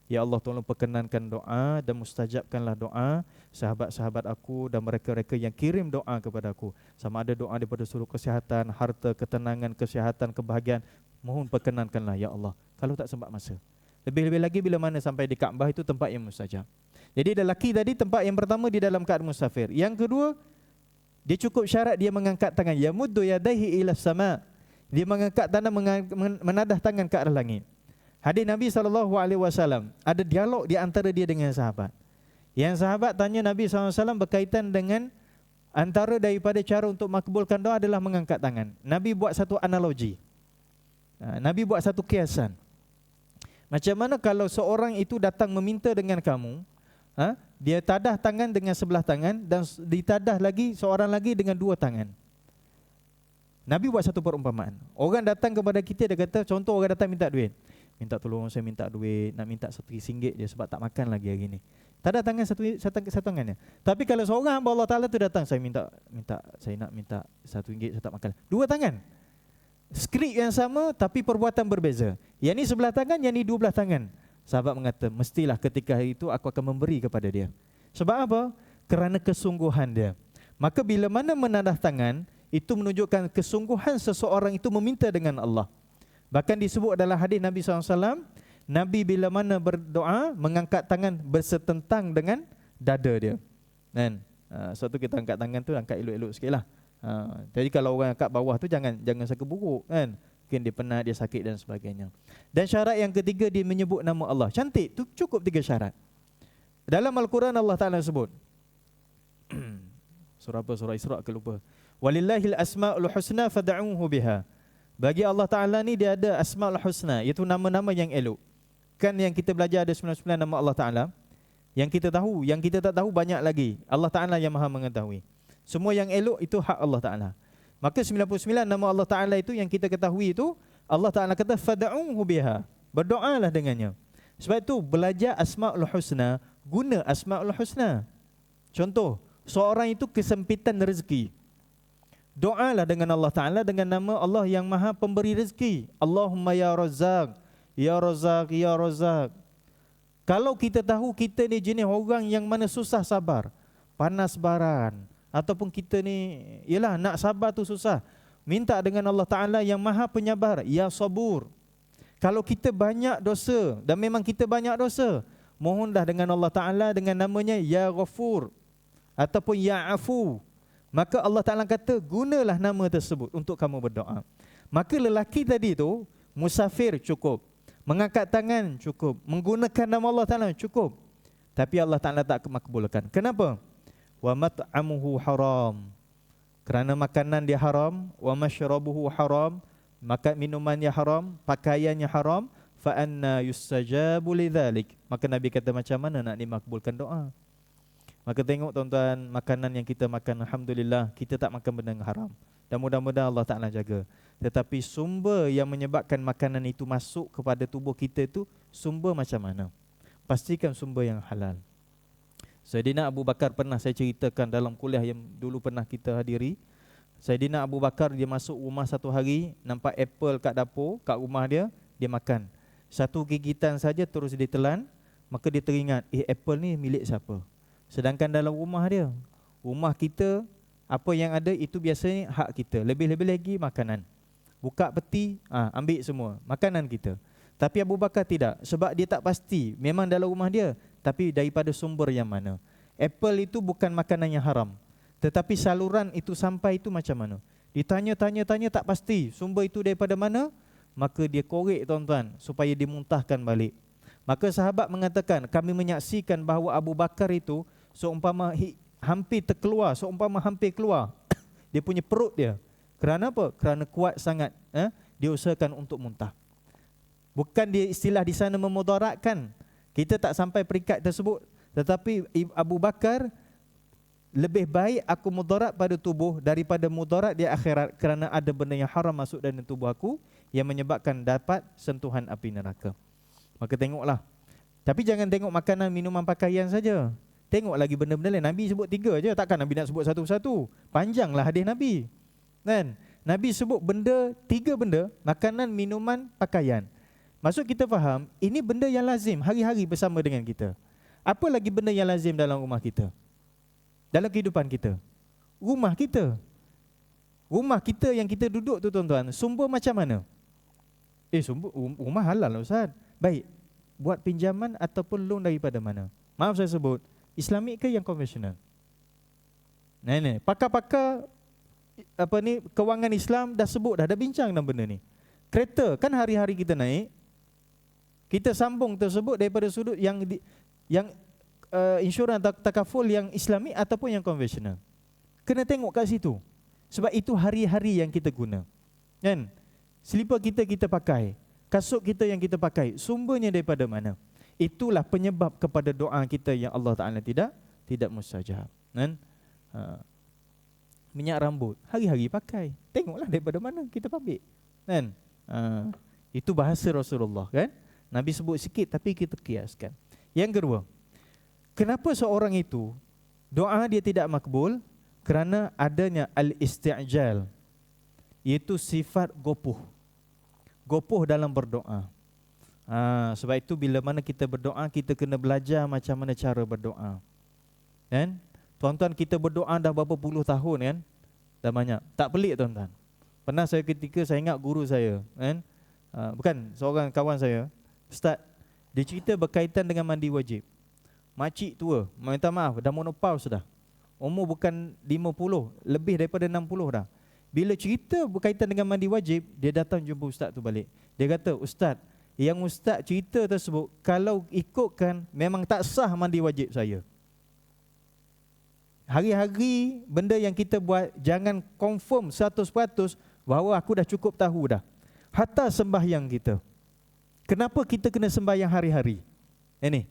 Ya Allah tolong perkenankan doa dan mustajabkanlah doa sahabat-sahabat aku dan mereka-mereka yang kirim doa kepada aku. Sama ada doa daripada suruh kesihatan, harta, ketenangan, kesihatan, kebahagiaan, mohon perkenankanlah ya Allah. Kalau tak sempat masa. Lebih-lebih lagi bila mana sampai di Kaabah, itu tempat yang mustajab. Jadi lelaki tadi tempat yang pertama di dalam keadaan musafir. Yang kedua, dia cukup syarat dia mengangkat tangan. Yamuddu yadayhi ila sama. Dia mengangkat tangan, menadah tangan ke arah langit. Hadis Nabi SAW, ada dialog di antara dia dengan sahabat. Yang sahabat tanya Nabi SAW berkaitan dengan antara daripada cara untuk makbulkan doa adalah mengangkat tangan. Nabi buat satu analogi. Nabi buat satu kiasan. Macam mana kalau seorang itu datang meminta dengan kamu, dia tadah tangan dengan sebelah tangan dan ditadah lagi seorang lagi dengan dua tangan. Nabi buat satu perumpamaan. Orang datang kepada kita, dia kata, contoh orang datang minta duit. Minta tolong saya minta duit, nak minta RM1 je sebab tak makan lagi hari ni. Tadah tangan satu tangannya. Tapi kalau seorang hamba Allah Ta'ala tu datang, saya nak minta RM1, saya tak makan. Dua tangan. Skrip yang sama tapi perbuatan berbeza. Yang ni sebelah tangan, yang ni dua belah tangan. Sahabat mengata, mestilah ketika itu aku akan memberi kepada dia. Sebab apa? Kerana kesungguhan dia. Maka bila mana menadah tangan, itu menunjukkan kesungguhan seseorang itu meminta dengan Allah. Bahkan disebut dalam hadis Nabi SAW, Nabi bila mana berdoa, mengangkat tangan bersetentang dengan dada dia. Kan? Suatu kita angkat tangan tu, angkat elok-elok sikit lah. Jadi kalau orang angkat bawah tu jangan saka buruk kan. Mungkin dia penat, dia sakit dan sebagainya. Dan syarat yang ketiga, dia menyebut nama Allah. Cantik, tu cukup 3 syarat. Dalam Al-Quran Allah Ta'ala sebut. Surah apa? Surah Isra' ke lupa. Walillahil asma'ul husna fad'uhu biha. Bagi Allah Ta'ala ni dia ada asma'ul husna, iaitu nama-nama yang elok. Kan yang kita belajar ada 99 nama Allah Ta'ala. Yang kita tahu, yang kita tak tahu banyak lagi. Allah Ta'ala yang maha mengetahui. Semua yang elok itu hak Allah Ta'ala. Maka 99 nama Allah Ta'ala itu yang kita ketahui itu, Allah Ta'ala kata fad'uhu biha. Berdoalah dengannya. Sebab itu belajar asma'ul husna, guna asma'ul husna. Contoh, seorang itu kesempitan rezeki. Doalah dengan Allah Ta'ala dengan nama Allah yang maha pemberi rezeki. Allahumma ya Razzaq, ya Razzaq, ya Razzaq. Kalau kita tahu kita ni jenis orang yang mana susah sabar, panas baran, ataupun kita ni, yelah nak sabar tu susah, minta dengan Allah Ta'ala yang maha penyabar, ya Sabur. Kalau kita banyak dosa, dan memang kita banyak dosa, mohonlah dengan Allah Ta'ala dengan namanya ya Ghafur, ataupun ya Afu. Maka Allah Ta'ala kata, gunalah nama tersebut untuk kamu berdoa. Maka lelaki tadi tu, musafir cukup, mengangkat tangan cukup, menggunakan nama Allah Ta'ala cukup. Tapi Allah Ta'ala tak makbulkan. Kenapa? Wa mat'amuhu haram. Kerana makanan dia haram. Wa masyrabuhu haram. Maka minumannya haram, pakaiannya haram. Fa anna yustajabu lidzalik. Maka Nabi kata, macam mana nak dimakbulkan doa? Maka tengok tuan-tuan, makanan yang kita makan, alhamdulillah kita tak makan benda yang haram. Dan mudah-mudahan Allah Ta'ala jaga. Tetapi sumber yang menyebabkan makanan itu masuk kepada tubuh kita itu, sumber macam mana? Pastikan sumber yang halal. Sayyidina Abu Bakar pernah saya ceritakan dalam kuliah yang dulu pernah kita hadiri. Sayyidina Abu Bakar dia masuk rumah satu hari, nampak apple kat dapur, kat rumah dia, dia makan. Satu gigitan saja terus dia telan, maka dia teringat, apple ni milik siapa? Sedangkan dalam rumah dia, rumah kita, apa yang ada itu biasanya hak kita. Lebih-lebih lagi makanan. Buka peti, ambil semua, makanan kita. Tapi Abu Bakar tidak, sebab dia tak pasti memang dalam rumah dia, tapi daripada sumber yang mana. Apple itu bukan makanan yang haram, tetapi saluran itu sampai itu macam mana. Ditanya-tanya tak pasti sumber itu daripada mana, maka dia korek tuan-tuan supaya dimuntahkan balik. Maka sahabat mengatakan, kami menyaksikan bahawa Abu Bakar itu seumpama hampir keluar dia punya perut dia. Kerana apa? Kerana kuat sangat dia usahakan untuk muntah. Bukan dia istilah di sana memudaratkan. Kita tak sampai peringkat tersebut. Tetapi Abu Bakar, lebih baik aku mudarat pada tubuh daripada mudarat di akhirat, kerana ada benda yang haram masuk dalam tubuh aku yang menyebabkan dapat sentuhan api neraka. Maka tengoklah. Tapi jangan tengok makanan, minuman, pakaian saja. Tengok lagi benda-benda lain. Nabi sebut 3 je. Takkan Nabi nak sebut satu-satu. Panjanglah hadis Nabi. Kan? Nabi sebut 3 benda. Makanan, minuman, pakaian. Maksud kita faham, ini benda yang lazim hari-hari bersama dengan kita. Apa lagi benda yang lazim dalam rumah kita? Dalam kehidupan kita? Rumah kita. Rumah kita yang kita duduk tu tuan-tuan, sumber macam mana? Sumber rumah halal Ustaz. Baik, buat pinjaman ataupun loan daripada mana? Maaf saya sebut, Islamik ke yang konvensional? Pakar-pakar kewangan Islam dah sebut dah bincang dalam benda ni. Kereta kan hari-hari kita naik, kita sambung tersebut daripada sudut yang insurans takaful yang Islamik ataupun yang konvensional. Kena tengok kat situ. Sebab itu hari-hari yang kita guna. Kan? Selipar kita pakai, kasut kita yang kita pakai, sumbernya daripada mana? Itulah penyebab kepada doa kita yang Allah Ta'ala tidak mustajab. Kan? Minyak rambut, hari-hari pakai. Tengoklah daripada mana kita ambil. Kan? Itu bahasa Rasulullah, kan? Nabi sebut sikit tapi kita kiaskan. Yang kedua, kenapa seorang itu doa dia tidak makbul? Kerana adanya al-isti'jal, iaitu sifat gopoh. Gopoh dalam berdoa. Sebab itu bila mana kita berdoa, kita kena belajar macam mana cara berdoa. Kan? Tuan-tuan, kita berdoa dah berapa puluh tahun kan? Dah banyak. Tak pelik tuan-tuan. Pernah saya ketika saya ingat guru saya, kan? Bukan, seorang kawan saya, Ustaz, dia cerita berkaitan dengan mandi wajib. Makcik tua, minta maaf, dah menopause dah. Umur bukan 50, lebih daripada 60 dah. Bila cerita berkaitan dengan mandi wajib, dia datang jumpa ustaz tu balik. Dia kata, Ustaz, yang ustaz cerita tersebut, kalau ikutkan, memang tak sah mandi wajib saya. Hari-hari benda yang kita buat, jangan confirm 100% bahawa aku dah cukup tahu dah. Hatta sembahyang kita. Kenapa kita kena sembahyang hari-hari? Ini.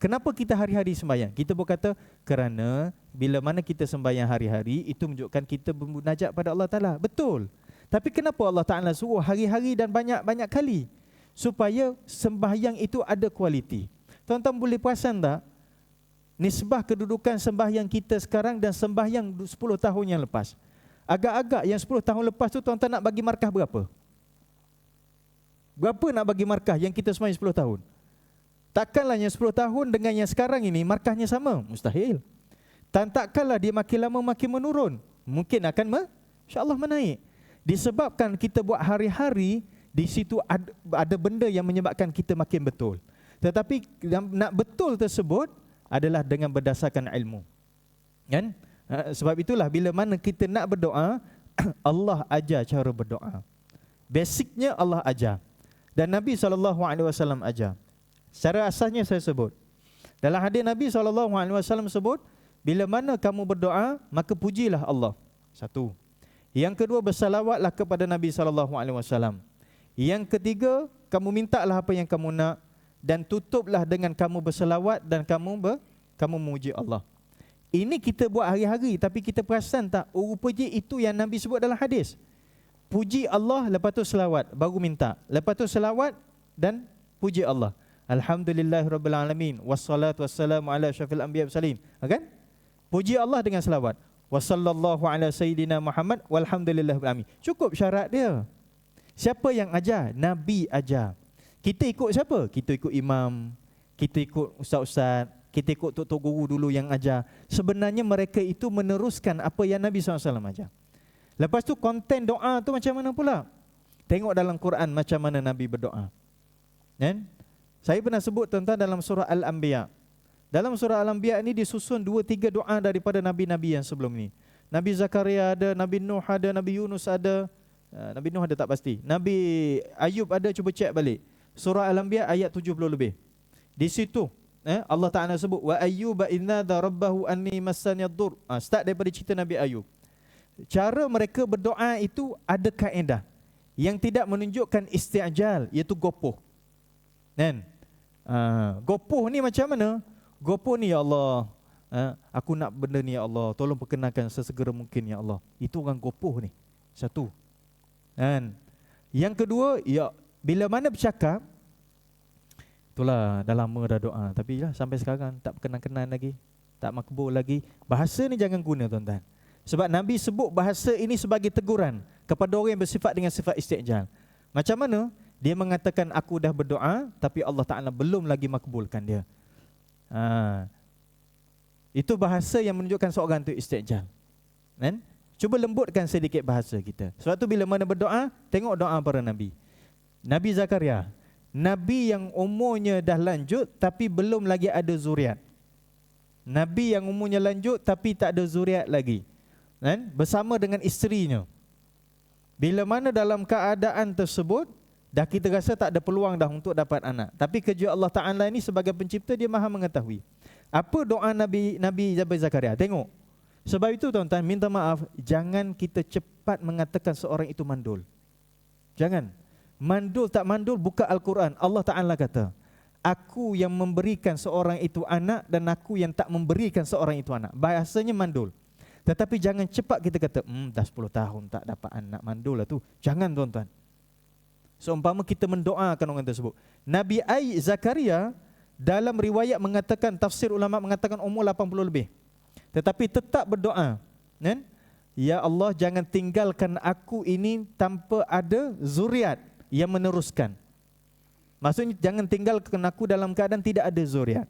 Kenapa kita hari-hari sembahyang? Kita berkata kerana bila mana kita sembahyang hari-hari, itu menunjukkan kita bermunajat pada Allah Ta'ala. Betul. Tapi kenapa Allah Ta'ala suruh hari-hari dan banyak-banyak kali? Supaya sembahyang itu ada kualiti. Tuan-tuan boleh perasan tak? Nisbah kedudukan sembahyang kita sekarang dan sembahyang 10 tahun yang lepas. Agak-agak yang 10 tahun lepas tu tuan-tuan nak bagi markah berapa? Berapa nak bagi markah yang kita sembahyang 10 tahun? Takkanlah yang 10 tahun dengan yang sekarang ini markahnya sama? Mustahil. Takkanlah dia makin lama makin menurun? Mungkin akan insya-Allah menaik. Disebabkan kita buat hari-hari, di situ ada benda yang menyebabkan kita makin betul. Tetapi nak betul tersebut adalah dengan berdasarkan ilmu. Kan? Sebab itulah bila mana kita nak berdoa, Allah ajar cara berdoa. Basicnya Allah ajar. Dan Nabi SAW ajar. Secara asasnya saya sebut. Dalam hadis Nabi SAW sebut, bila mana kamu berdoa, maka pujilah Allah. Satu. Yang kedua, bersalawatlah kepada Nabi SAW. Yang ketiga, kamu mintalah apa yang kamu nak. Dan tutuplah dengan kamu bersalawat dan kamu memuji Allah. Ini kita buat hari-hari, tapi kita perasan tak? Rupanya itu yang Nabi sebut dalam hadis. Puji Allah, lepas tu selawat, baru minta. Lepas tu selawat dan puji Allah. Alhamdulillahirrabbilalamin. Wassalatu wassalamu ala syafil anbiya wassalin. Kan? Puji Allah dengan selawat. Wassallallahu ala sayyidina Muhammad walhamdulillahirrabbilalamin. Cukup syarat dia. Siapa yang ajar? Nabi ajar. Kita ikut siapa? Kita ikut imam. Kita ikut ustaz-ustaz. Kita ikut tok-tok guru dulu yang ajar. Sebenarnya mereka itu meneruskan apa yang Nabi SAW ajar. Lepas tu konten doa tu macam mana pula? Tengok dalam Quran macam mana Nabi berdoa. Kan? Saya pernah sebut tentang dalam surah Al-Anbiya. Dalam surah Al-Anbiya ni disusun 2-3 doa daripada Nabi-Nabi yang sebelum ni. Nabi Zakaria ada, Nabi Nuh ada, Nabi Yunus ada. Nabi Nuh ada tak pasti. Nabi Ayub ada, cuba cek balik. Surah Al-Anbiya ayat 70 lebih. Di situ Allah Ta'ala sebut, wa ayyuba innada rabbahu anni massaniyadur. Start daripada cerita Nabi Ayub. Cara mereka berdoa itu ada kaedah. yang tidak menunjukkan isti'jal, iaitu gopoh. Kan? Gopoh ni macam mana? Gopoh ni, ya Allah, aku nak benda ni ya Allah, tolong perkenalkan sesegera mungkin ya Allah. Itu orang gopoh ni. Satu. Kan? Yang kedua, ya, bila mana bercakap, itulah dah lama dah doa, tapi lah sampai sekarang tak berkenan-kenan lagi, tak makbul lagi. Bahasa ni jangan guna tuan-tuan. Sebab Nabi sebut bahasa ini sebagai teguran kepada orang yang bersifat dengan sifat isti'jal. Macam mana? Dia mengatakan aku dah berdoa tapi Allah Ta'ala belum lagi makbulkan dia. Itu bahasa yang menunjukkan seorang itu isti'jal. Kan? Cuba lembutkan sedikit bahasa kita. Sebab tu bila mana berdoa, tengok doa para Nabi. Nabi Zakaria, Nabi yang umurnya dah lanjut tapi belum lagi ada zuriat. Nabi yang umurnya lanjut tapi tak ada zuriat lagi. Kan? Bersama dengan isterinya. Bila mana dalam keadaan tersebut, dah kita rasa tak ada peluang dah untuk dapat anak. Tapi kerja Allah Ta'ala ni sebagai pencipta, dia maha mengetahui. Apa doa Nabi Zakaria? Tengok. Sebab itu tuan-tuan, minta maaf, jangan kita cepat mengatakan seorang itu mandul. Jangan. Mandul tak mandul, buka Al-Quran. Allah Ta'ala kata, aku yang memberikan seorang itu anak dan aku yang tak memberikan seorang itu anak. Bahasanya mandul. Tetapi jangan cepat kita kata, dah 10 tahun tak dapat anak, mandul lah tu. Jangan tuan-tuan. Seumpama kita mendoakan orang tersebut. Nabi Zakaria dalam riwayat mengatakan, tafsir ulama mengatakan umur 80 lebih. Tetapi tetap berdoa. Kan? Ya Allah, jangan tinggalkan aku ini tanpa ada zuriat yang meneruskan. Maksudnya jangan tinggalkan aku dalam keadaan tidak ada zuriat.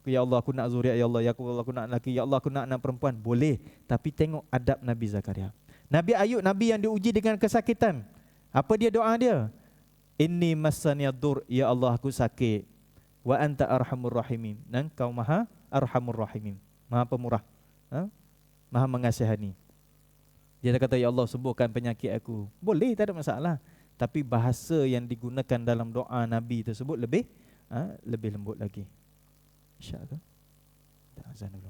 Ya Allah, aku nak zuriat, ya Allah, ya Allah, aku nak lelaki, ya Allah, aku nak anak perempuan. Boleh, tapi tengok adab Nabi Zakaria. Nabi Ayub, Nabi yang diuji dengan kesakitan. Apa dia doa dia? Inni massaniyadur, ya Allah, aku sakit. Wa anta arhamur rahimin. Dan kau maha arhamur rahimin, maha pemurah, maha mengasihani. Dia kata, ya Allah, sembuhkan penyakit aku. Boleh, tak ada masalah. Tapi bahasa yang digunakan dalam doa Nabi tersebut lebih lembut lagi. InsyaAllah. Tak azan dulu.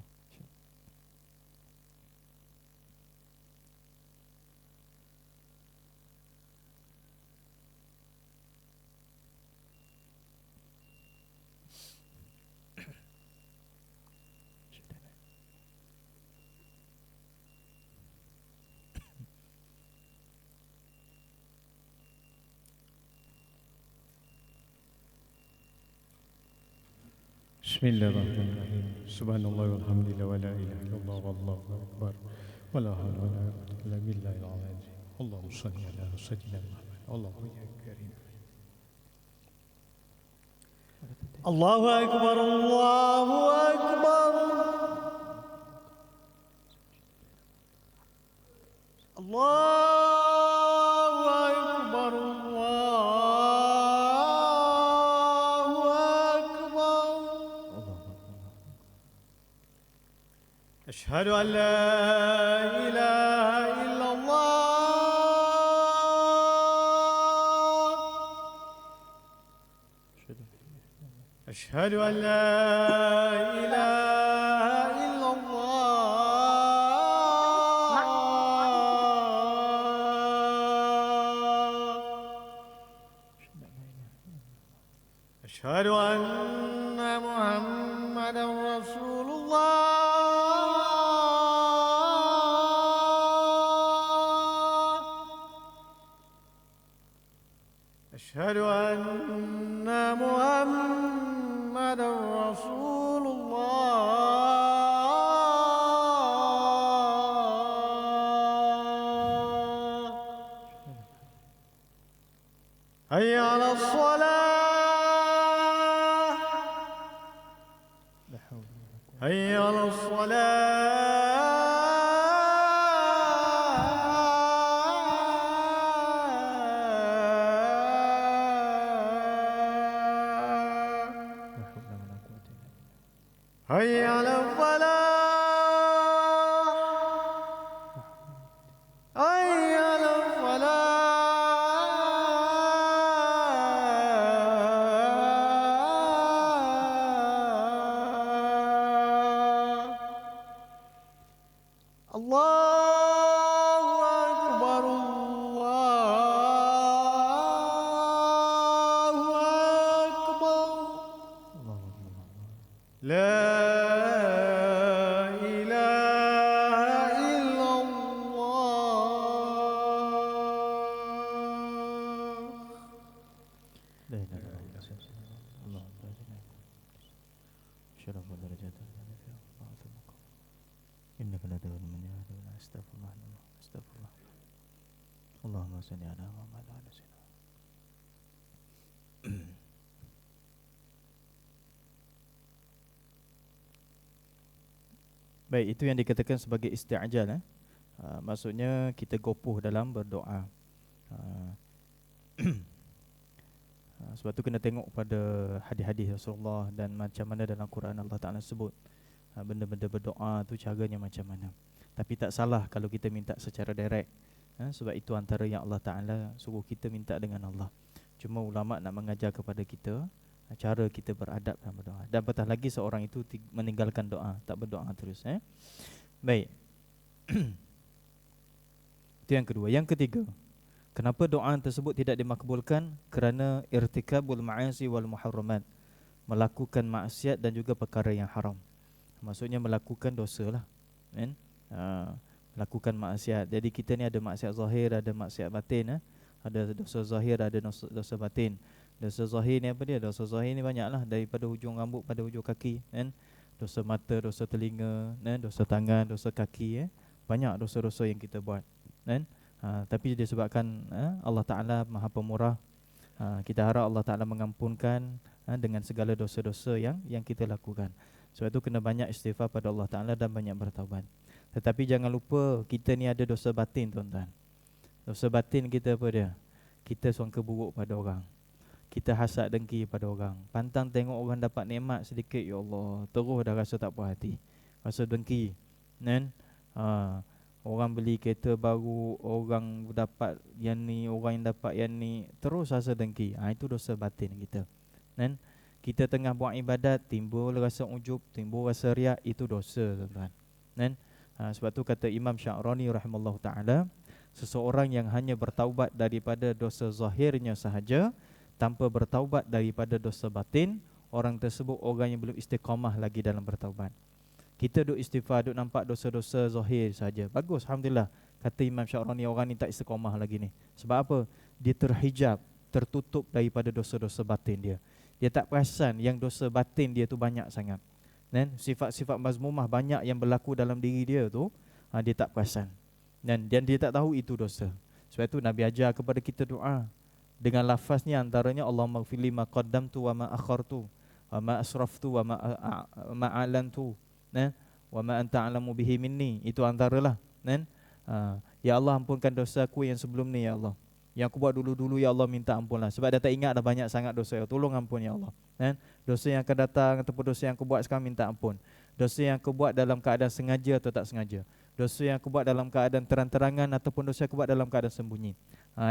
Bismillahirrahmanirrahim. Subhanallah walhamdulillah wa la ilaha illallah wallahu akbar. Wa la hawla wa la quwwata illa billahil azim. Allahumma shalli ala sayyidina Muhammad. Allahu ya karim. Allahu akbar, Allahu akbar. Allahu akbar, Allahu akbar. Ashhadu an la ilaha illallah. Ashhadu an la ilaha illallah. Ashhadu anna Muhammadan Rasulullah. أشهد أن محمدا رسول الله. حي على الصلاة. حي على حي على الفلاح. حي على الفلاح. الله أكبر، الله Astagfirullah. Astagfirullah. Allahumma salli ala Muhammad wa ala sayyidina. Baik, itu yang dikatakan sebagai isti'jal. Maksudnya kita gopoh dalam berdoa. Sebab tu kena tengok pada hadis-hadis Rasulullah dan macam mana dalam Quran Allah Ta'ala sebut benda-benda berdoa tu caranya macam mana. Tapi tak salah kalau kita minta secara direct, sebab itu antara yang Allah Ta'ala suruh kita minta dengan Allah. Cuma ulama' nak mengajar kepada kita cara kita beradab dalam berdoa. Dan apatah lagi seorang itu meninggalkan doa, tak berdoa terus. Baik. Itu yang kedua. Yang ketiga, kenapa doa tersebut tidak dimakbulkan? Kerana irtikabul ma'asi wal muharramat, melakukan maksiat dan juga perkara yang haram. Maksudnya melakukan dosa lah, kan? Melakukan maksiat. Jadi kita ni ada maksiat zahir, ada maksiat batin. Ada dosa zahir, ada dosa batin. Dosa zahir ni apa dia? Dosa zahir ni banyaklah, daripada hujung rambut pada hujung kaki, kan? Dosa mata, dosa telinga, kan? Dosa tangan, dosa kaki, banyak dosa-dosa yang kita buat, kan? Tapi disebabkan Allah Ta'ala Maha Pemurah, kita harap Allah Ta'ala mengampunkan dengan segala dosa-dosa yang kita lakukan. Sebab itu kena banyak istighfar pada Allah Ta'ala dan banyak bertaubat. Tetapi jangan lupa kita ni ada dosa batin, tuan-tuan. Dosa batin kita apa dia? Kita sangka buruk pada orang, kita hasad dengki pada orang, pantang tengok orang dapat nikmat sedikit, ya Allah, terus dah rasa tak puas hati, rasa dengki, kan? Orang beli kereta baru, orang dapat yang ni, orang yang dapat yang ni, terus rasa dengki. Itu dosa batin kita, kan? Kita tengah buat ibadat, timbul rasa ujub, timbul rasa riak, itu dosa, tuan-tuan, kan? Sebab tu kata Imam Sya'rani rahimallahu ta'ala, seseorang yang hanya bertaubat daripada dosa zahirnya sahaja, tanpa bertaubat daripada dosa batin, orang tersebut orang yang belum istiqamah lagi dalam bertaubat. Kita duk istighfar, duk nampak dosa-dosa zahir saja, bagus, alhamdulillah. Kata Imam Sya'rani, orang ni tak istiqamah lagi ni. Sebab apa? Dia terhijab, tertutup daripada dosa-dosa batin dia. Dia tak perasan yang dosa batin dia tu banyak sangat, dan sifat-sifat mazmumah banyak yang berlaku dalam diri dia tu, dia tak perasan, dan dia tak tahu itu dosa. Sebab itu Nabi ajar kepada kita doa dengan lafaznya, antaranya Allahumma ighfirli ma qaddamtu wa ma akhartu wa ma asraftu wa ma a'lantu, wa ma anta a'lamu bihi minni. Itu antaralah, kan? Ya Allah, ampunkan dosaku yang sebelum ni, ya Allah. Yang aku buat dulu-dulu, ya Allah, minta ampunlah. Sebab dah tak ingat dah banyak sangat dosa. Tolong ampun, ya Allah, kan? Dosa yang akan datang ataupun dosa yang aku buat sekarang, minta ampun. Dosa yang aku buat dalam keadaan sengaja atau tak sengaja. Dosa yang aku buat dalam keadaan terang-terangan ataupun dosa yang aku buat dalam keadaan sembunyi.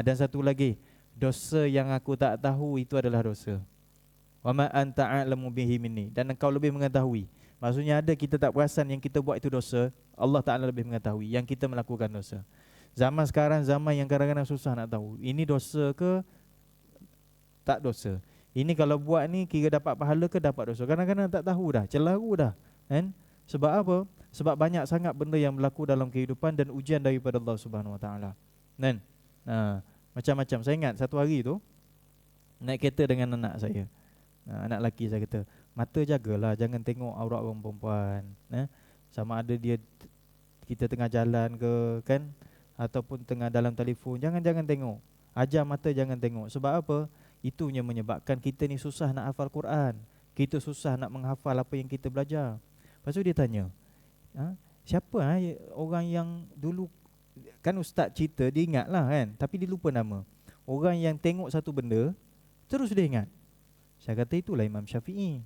Dan satu lagi, dosa yang aku tak tahu, itu adalah dosa. Wa ma anta a'lamu bihi minni, dan engkau lebih mengetahui. Maksudnya ada kita tak perasan yang kita buat itu dosa, Allah Ta'ala lebih mengetahui yang kita melakukan dosa. Zaman sekarang zaman yang kadang-kadang susah nak tahu ini dosa ke tak dosa. Ini kalau buat ni kira dapat pahala ke dapat dosa. Kadang-kadang tak tahu dah, celaru dah, kan? Sebab apa? Sebab banyak sangat benda yang berlaku dalam kehidupan dan ujian daripada Allah Subhanahu Wa Ta'ala, kan? Macam-macam. Saya ingat satu hari tu naik kereta dengan anak saya, anak lelaki. Saya kata, mata jagalah, jangan tengok aurat orang perempuan, sama ada dia kita tengah jalan ke, kan, ataupun tengah dalam telefon, jangan tengok. Ajar mata jangan tengok. Sebab apa? Itu yang menyebabkan kita ni susah nak hafal Quran, kita susah nak menghafal apa yang kita belajar. Lepas tu dia tanya, siapa orang yang dulu, kan ustaz cerita, dia ingat lah, kan, tapi dia lupa nama. Orang yang tengok satu benda terus dia ingat. Saya kata, itulah Imam Syafi'i.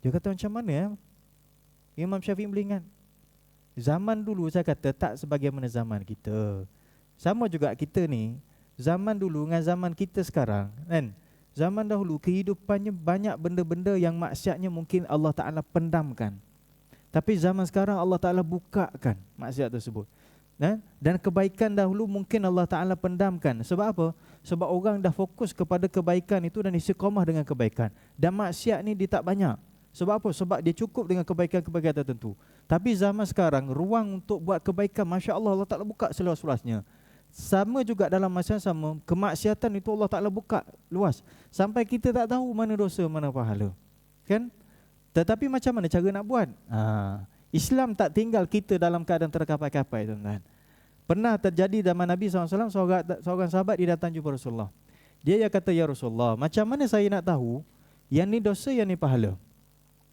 Dia kata, macam mana Imam Syafi'i boleh ingat? Zaman dulu, saya kata, tak sebagaimana zaman kita. Sama juga kita ni, zaman dulu dengan zaman kita sekarang, kan? Zaman dahulu kehidupannya banyak benda-benda yang maksiatnya mungkin Allah Ta'ala pendamkan, tapi zaman sekarang Allah Ta'ala bukakan maksiat tersebut, dan kebaikan dahulu mungkin Allah Ta'ala pendamkan. Sebab apa? Sebab orang dah fokus kepada kebaikan itu dan istiqamah dengan kebaikan, dan maksiat ni dia tak banyak. Sebab apa? Sebab dia cukup dengan kebaikan-kebaikan tertentu. Tapi zaman sekarang, ruang untuk buat kebaikan, Masya Allah, Allah Ta'ala buka seluas-luasnya. Sama juga dalam masa yang sama, kemaksiatan itu Allah Ta'ala buka luas, sampai kita tak tahu mana dosa, mana pahala, kan? Tetapi macam mana cara nak buat? Islam tak tinggal kita dalam keadaan terkapai-kapai, tuan-tuan. Pernah terjadi zaman Nabi SAW, seorang sahabat dia datang jumpa Rasulullah. Dia kata, ya Rasulullah, macam mana saya nak tahu yang ni dosa, yang ni pahala?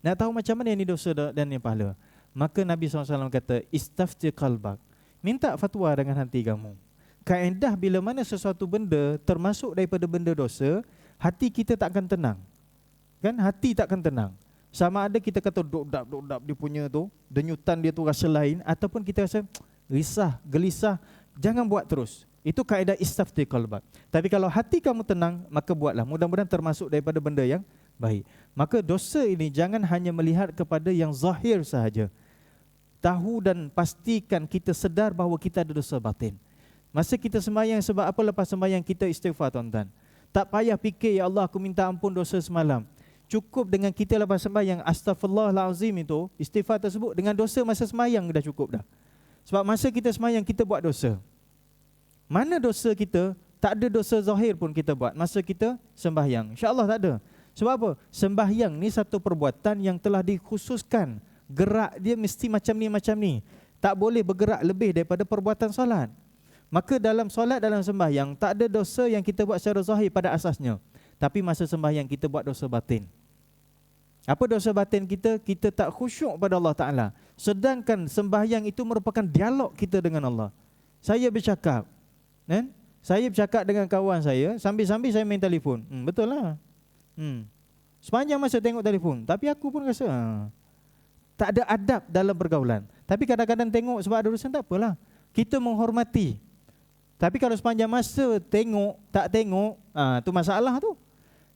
Nak tahu macam mana yang ni dosa dan ni pahala? Maka Nabi SAW kata, istafti qalbak, minta fatwa dengan hati kamu. Kaedah bila mana sesuatu benda termasuk daripada benda dosa, hati kita tak akan tenang. Kan, hati tak akan tenang. Sama ada kita kata dok-dap dia punya tu, denyutan dia tu rasa lain, ataupun kita rasa risah, gelisah, jangan buat terus. Itu kaedah istafti qalbak. Tapi kalau hati kamu tenang, maka buatlah. Mudah-mudahan termasuk daripada benda yang baik. Maka dosa ini jangan hanya melihat kepada yang zahir sahaja. Tahu dan pastikan kita sedar bahawa kita ada dosa batin. Masa kita sembahyang, sebab apa lepas sembahyang kita istighfar, tuan-tuan. Tak payah fikir, ya Allah aku minta ampun dosa semalam. Cukup dengan kita lepas sembahyang astaghfirullahalazim itu, istighfar tersebut dengan dosa masa sembahyang dah cukup dah. Sebab masa kita sembahyang kita buat dosa. Mana dosa kita? Tak ada dosa zahir pun kita buat masa kita sembahyang. InsyaAllah tak ada. Sebab apa? Sembahyang ni satu perbuatan yang telah dikhususkan. Gerak dia mesti macam ni. Tak boleh bergerak lebih daripada perbuatan solat. Maka dalam solat, dalam sembahyang, tak ada dosa yang kita buat secara zahir pada asasnya. Tapi masa sembahyang kita buat dosa batin. Apa dosa batin kita? Kita tak khusyuk pada Allah Ta'ala. Sedangkan sembahyang itu merupakan dialog kita dengan Allah. Saya bercakap, kan? Saya bercakap dengan kawan saya, sambil-sambil saya main telefon. Betul lah. Sepanjang masa tengok telefon. Tapi aku pun rasa tak ada adab dalam pergaulan. Tapi kadang-kadang tengok sebab ada urusan, tak apalah. Kita menghormati. Tapi kalau sepanjang masa tengok, tak tengok, tu masalah tu.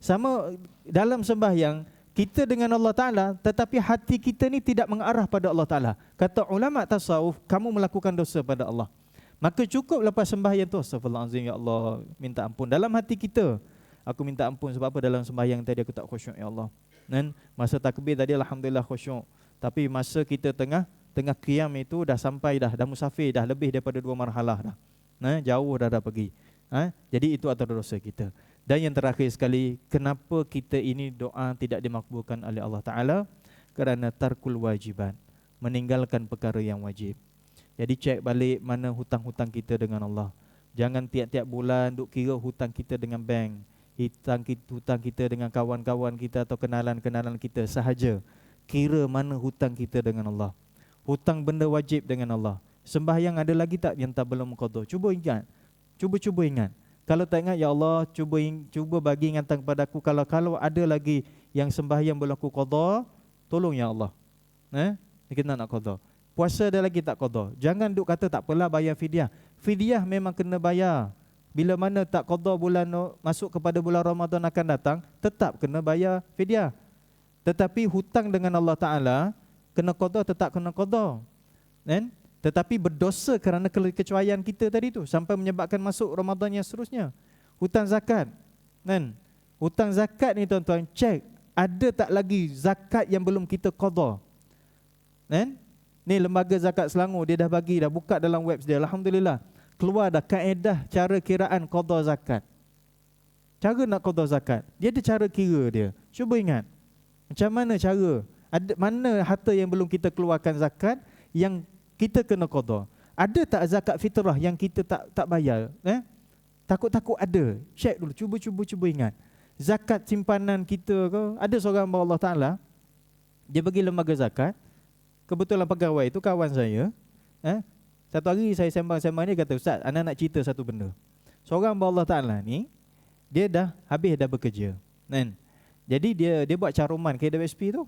Sama dalam sembahyang, kita dengan Allah Ta'ala, tetapi hati kita ni tidak mengarah pada Allah Ta'ala. Kata ulama tasawuf, kamu melakukan dosa pada Allah. Maka cukup lepas sembahyang tu, astaghfirullahalazim, ya Allah, minta ampun. Dalam hati kita, aku minta ampun sebab apa dalam sembahyang tadi aku tak khusyuk, ya Allah. Dan masa takbir tadi alhamdulillah khusyuk. Tapi masa kita tengah qiyam itu dah sampai dah musafir, dah lebih daripada 2 marhalah dah. Jauh dah pergi. Jadi itu antara dosa kita. Dan yang terakhir sekali, kenapa kita ini doa tidak dimakbulkan oleh Allah Ta'ala? Kerana tarkul wajibat, meninggalkan perkara yang wajib. Jadi cek balik mana hutang-hutang kita dengan Allah. Jangan tiap-tiap bulan duk kira hutang kita dengan bank, hutang kita dengan kawan-kawan kita atau kenalan-kenalan kita sahaja. Kira mana hutang kita dengan Allah. Hutang benda wajib dengan Allah. Sembahyang ada lagi tak yang tak belum qada? Cuba ingat. Cuba ingat. Kalau tak ingat, ya Allah, cuba bagi ingatan kepada aku. Kalau ada lagi yang sembahyang belum aku qada, tolong ya Allah. Kita nak qada. Puasa ada lagi tak qada. Jangan duk kata tak apalah bayar fidyah. Fidyah memang kena bayar. Bila mana tak qada masuk kepada bulan Ramadan akan datang, tetap kena bayar fidyah. Tetapi hutang dengan Allah Ta'ala, kena qada tetap kena qada. Tetapi berdosa kerana kekecuaian kita tadi tu sampai menyebabkan masuk Ramadan yang seterusnya. Hutang zakat. Hutang zakat ni tuan-tuan, cek ada tak lagi zakat yang belum kita qada. Ni lembaga zakat Selangor, dia dah bagi, dah buka dalam web dia. Alhamdulillah, keluar dah kaedah cara kiraan qada zakat. Cara nak qada zakat, dia ada cara kira dia. Cuba ingat, macam mana cara? Mana harta yang belum kita keluarkan zakat yang kita kena qada? Ada tak zakat fitrah yang kita tak bayar? Takut-takut ada. Check dulu, cuba ingat. Zakat simpanan kita ke? Ada seorang hamba Allah Ta'ala, dia pergi lembaga zakat. Kebetulan pegawai itu kawan saya. Satu hari saya sembang-sembang ni, kata, Ustaz, anak nak cerita satu benda. Seorang hamba Allah Ta'ala ni, dia dah habis dah bekerja. Jadi dia buat caruman KWSP tu.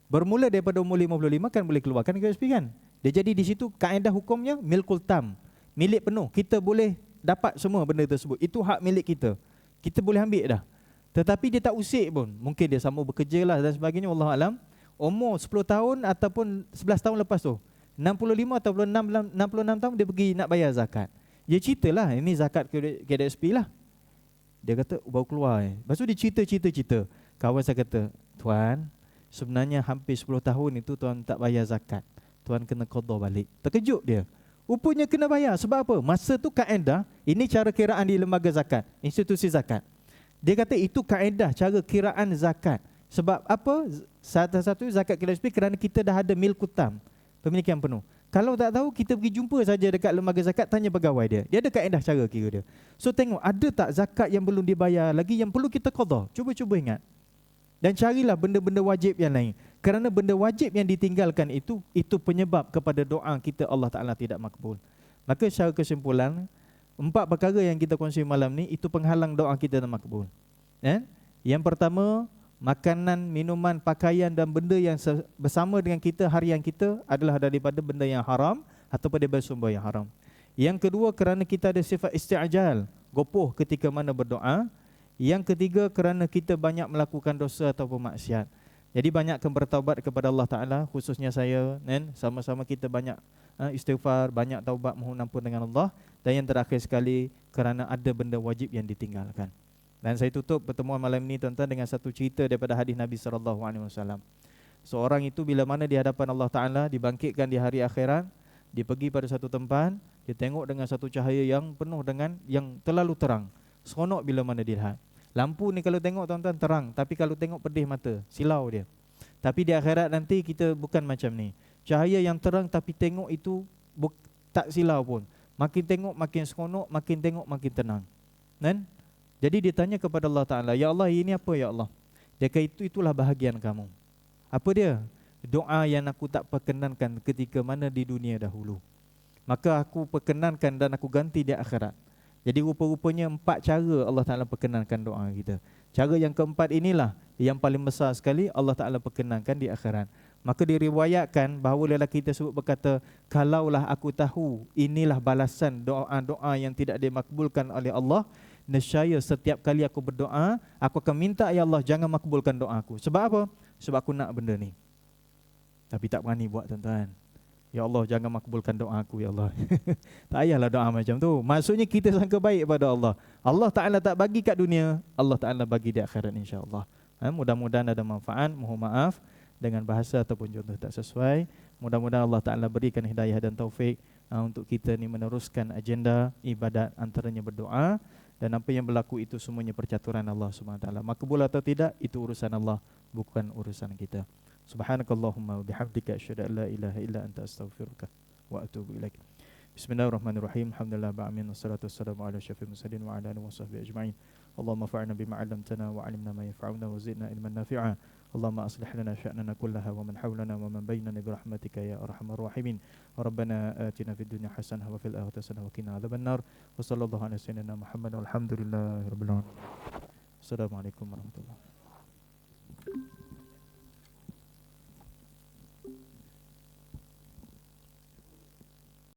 Bermula daripada umur 55 kan boleh keluarkan KWSP kan. Dia jadi di situ kaedah hukumnya milkul tam, milik penuh. Kita boleh dapat semua benda tersebut. Itu hak milik kita. Kita boleh ambil dah. Tetapi dia tak usik pun. Mungkin dia sama bekerja lah dan sebagainya, wallahu alam. Umur 10 tahun ataupun 11 tahun lepas tu, 65 ataupun 66 tahun dia pergi nak bayar zakat. Dia ceritalah, ini zakat KWSP lah. Dia kata baru keluar. Lepas tu dia cerita. Kawan saya kata, tuan, sebenarnya hampir 10 tahun itu tuan tak bayar zakat. Tuan kena qada balik. Terkejut dia. Rupanya kena bayar. Sebab apa? Masa tu kaedah, ini cara kiraan di lembaga zakat, institusi zakat. Dia kata itu kaedah cara kiraan zakat. Sebab apa? Satu-satu zakat KWSP kerana kita dah ada milkutam. Pemilikan penuh. Kalau tak tahu, kita pergi jumpa saja dekat lembaga zakat, tanya pegawai dia. Dia ada kaedah cara kira dia. So tengok, ada tak zakat yang belum dibayar lagi yang perlu kita qada? Cuba ingat. Dan carilah benda-benda wajib yang lain. Kerana benda wajib yang ditinggalkan itu penyebab kepada doa kita Allah Ta'ala tidak makbul. Maka secara kesimpulan, 4 perkara yang kita kongsi malam ni, itu penghalang doa kita dan makbul. Yang pertama, makanan, minuman, pakaian dan benda yang bersama dengan kita, harian kita adalah daripada benda yang haram ataupun daripada sumber yang haram. Yang kedua, kerana kita ada sifat isti'ajal, gopoh ketika mana berdoa. Yang ketiga, kerana kita banyak melakukan dosa ataupun maksiat. Jadi banyakkan bertaubat kepada Allah Ta'ala, khususnya saya, sama-sama kita banyak istighfar, banyak taubat mohon ampun dengan Allah. Dan yang terakhir sekali, kerana ada benda wajib yang ditinggalkan. Dan saya tutup pertemuan malam ini tuan-tuan dengan satu cerita daripada hadis Nabi SAW. Seorang itu bila mana di hadapan Allah Ta'ala, dibangkitkan di hari akhirat, dia pergi pada satu tempat, dia tengok dengan satu cahaya yang penuh dengan, yang terlalu terang. Seronok bila mana dilihat. Lampu ni kalau tengok tuan-tuan terang, tapi kalau tengok pedih mata, silau dia. Tapi di akhirat nanti kita bukan macam ni. Cahaya yang terang tapi tengok itu tak silau pun. Makin tengok makin seronok, makin tengok makin tenang. Kan? Jadi dia tanya kepada Allah Ta'ala, ya Allah, ini apa ya Allah? Dia kata itulah bahagian kamu. Apa dia? Doa yang aku tak perkenankan ketika mana di dunia dahulu, maka aku perkenankan dan aku ganti di akhirat. Jadi rupa-rupanya 4 cara Allah Ta'ala perkenankan doa kita. Cara yang keempat inilah yang paling besar sekali Allah Ta'ala perkenankan di akhirat. Maka diriwayatkan bahawa lelaki tersebut berkata, kalaulah aku tahu inilah balasan doa-doa yang tidak dimakbulkan oleh Allah, nescaya setiap kali aku berdoa, aku akan minta, ya Allah, jangan makbulkan doaku. Sebab apa? Sebab aku nak benda ni, tapi tak berani buat tuan-tuan. Ya Allah, jangan makbulkan doaku, ya Allah. Tak payahlah doa macam tu. Maksudnya kita sangka baik pada Allah. Allah Ta'ala tak bagi kat dunia, Allah Ta'ala bagi di akhirat, insya-Allah. Mudah-mudahan ada manfaat. Mohon maaf dengan bahasa ataupun contoh tak sesuai. Mudah-mudahan Allah Ta'ala berikan hidayah dan taufik untuk kita ni meneruskan agenda ibadat, antaranya berdoa. Dan apa yang berlaku itu semuanya percaturan Allah SWT. Makbul atau tidak, itu urusan Allah, bukan urusan kita. Subhanakallahumma wa bihamdika asyhadu an la ilaha illa anta astaghfiruka wa atubu ilaik. Bismillahirrahmanirrahim. Alhamdulillah ba'amin wassalatu wassalamu ala syafil mursalin wa ala alihi wasahbihi ajma'in. Allahumma fa'alna bima 'allamtana wa 'allimna ma yanfa'una wa zidna ilman nafi'a. Allahumma aslih lana sya'nana kullaha wa man hawlana wa man bainana bi rahmatika ya arhamar rahimin. Rabbana atina fid dunya hasanah wa fil akhirati hasanah wa qina adzabannar. Wa sallallahu ala sayyidina Muhammad walhamdulillahi rabbil alamin. Assalamualaikum warahmatullahi wabarakatuh.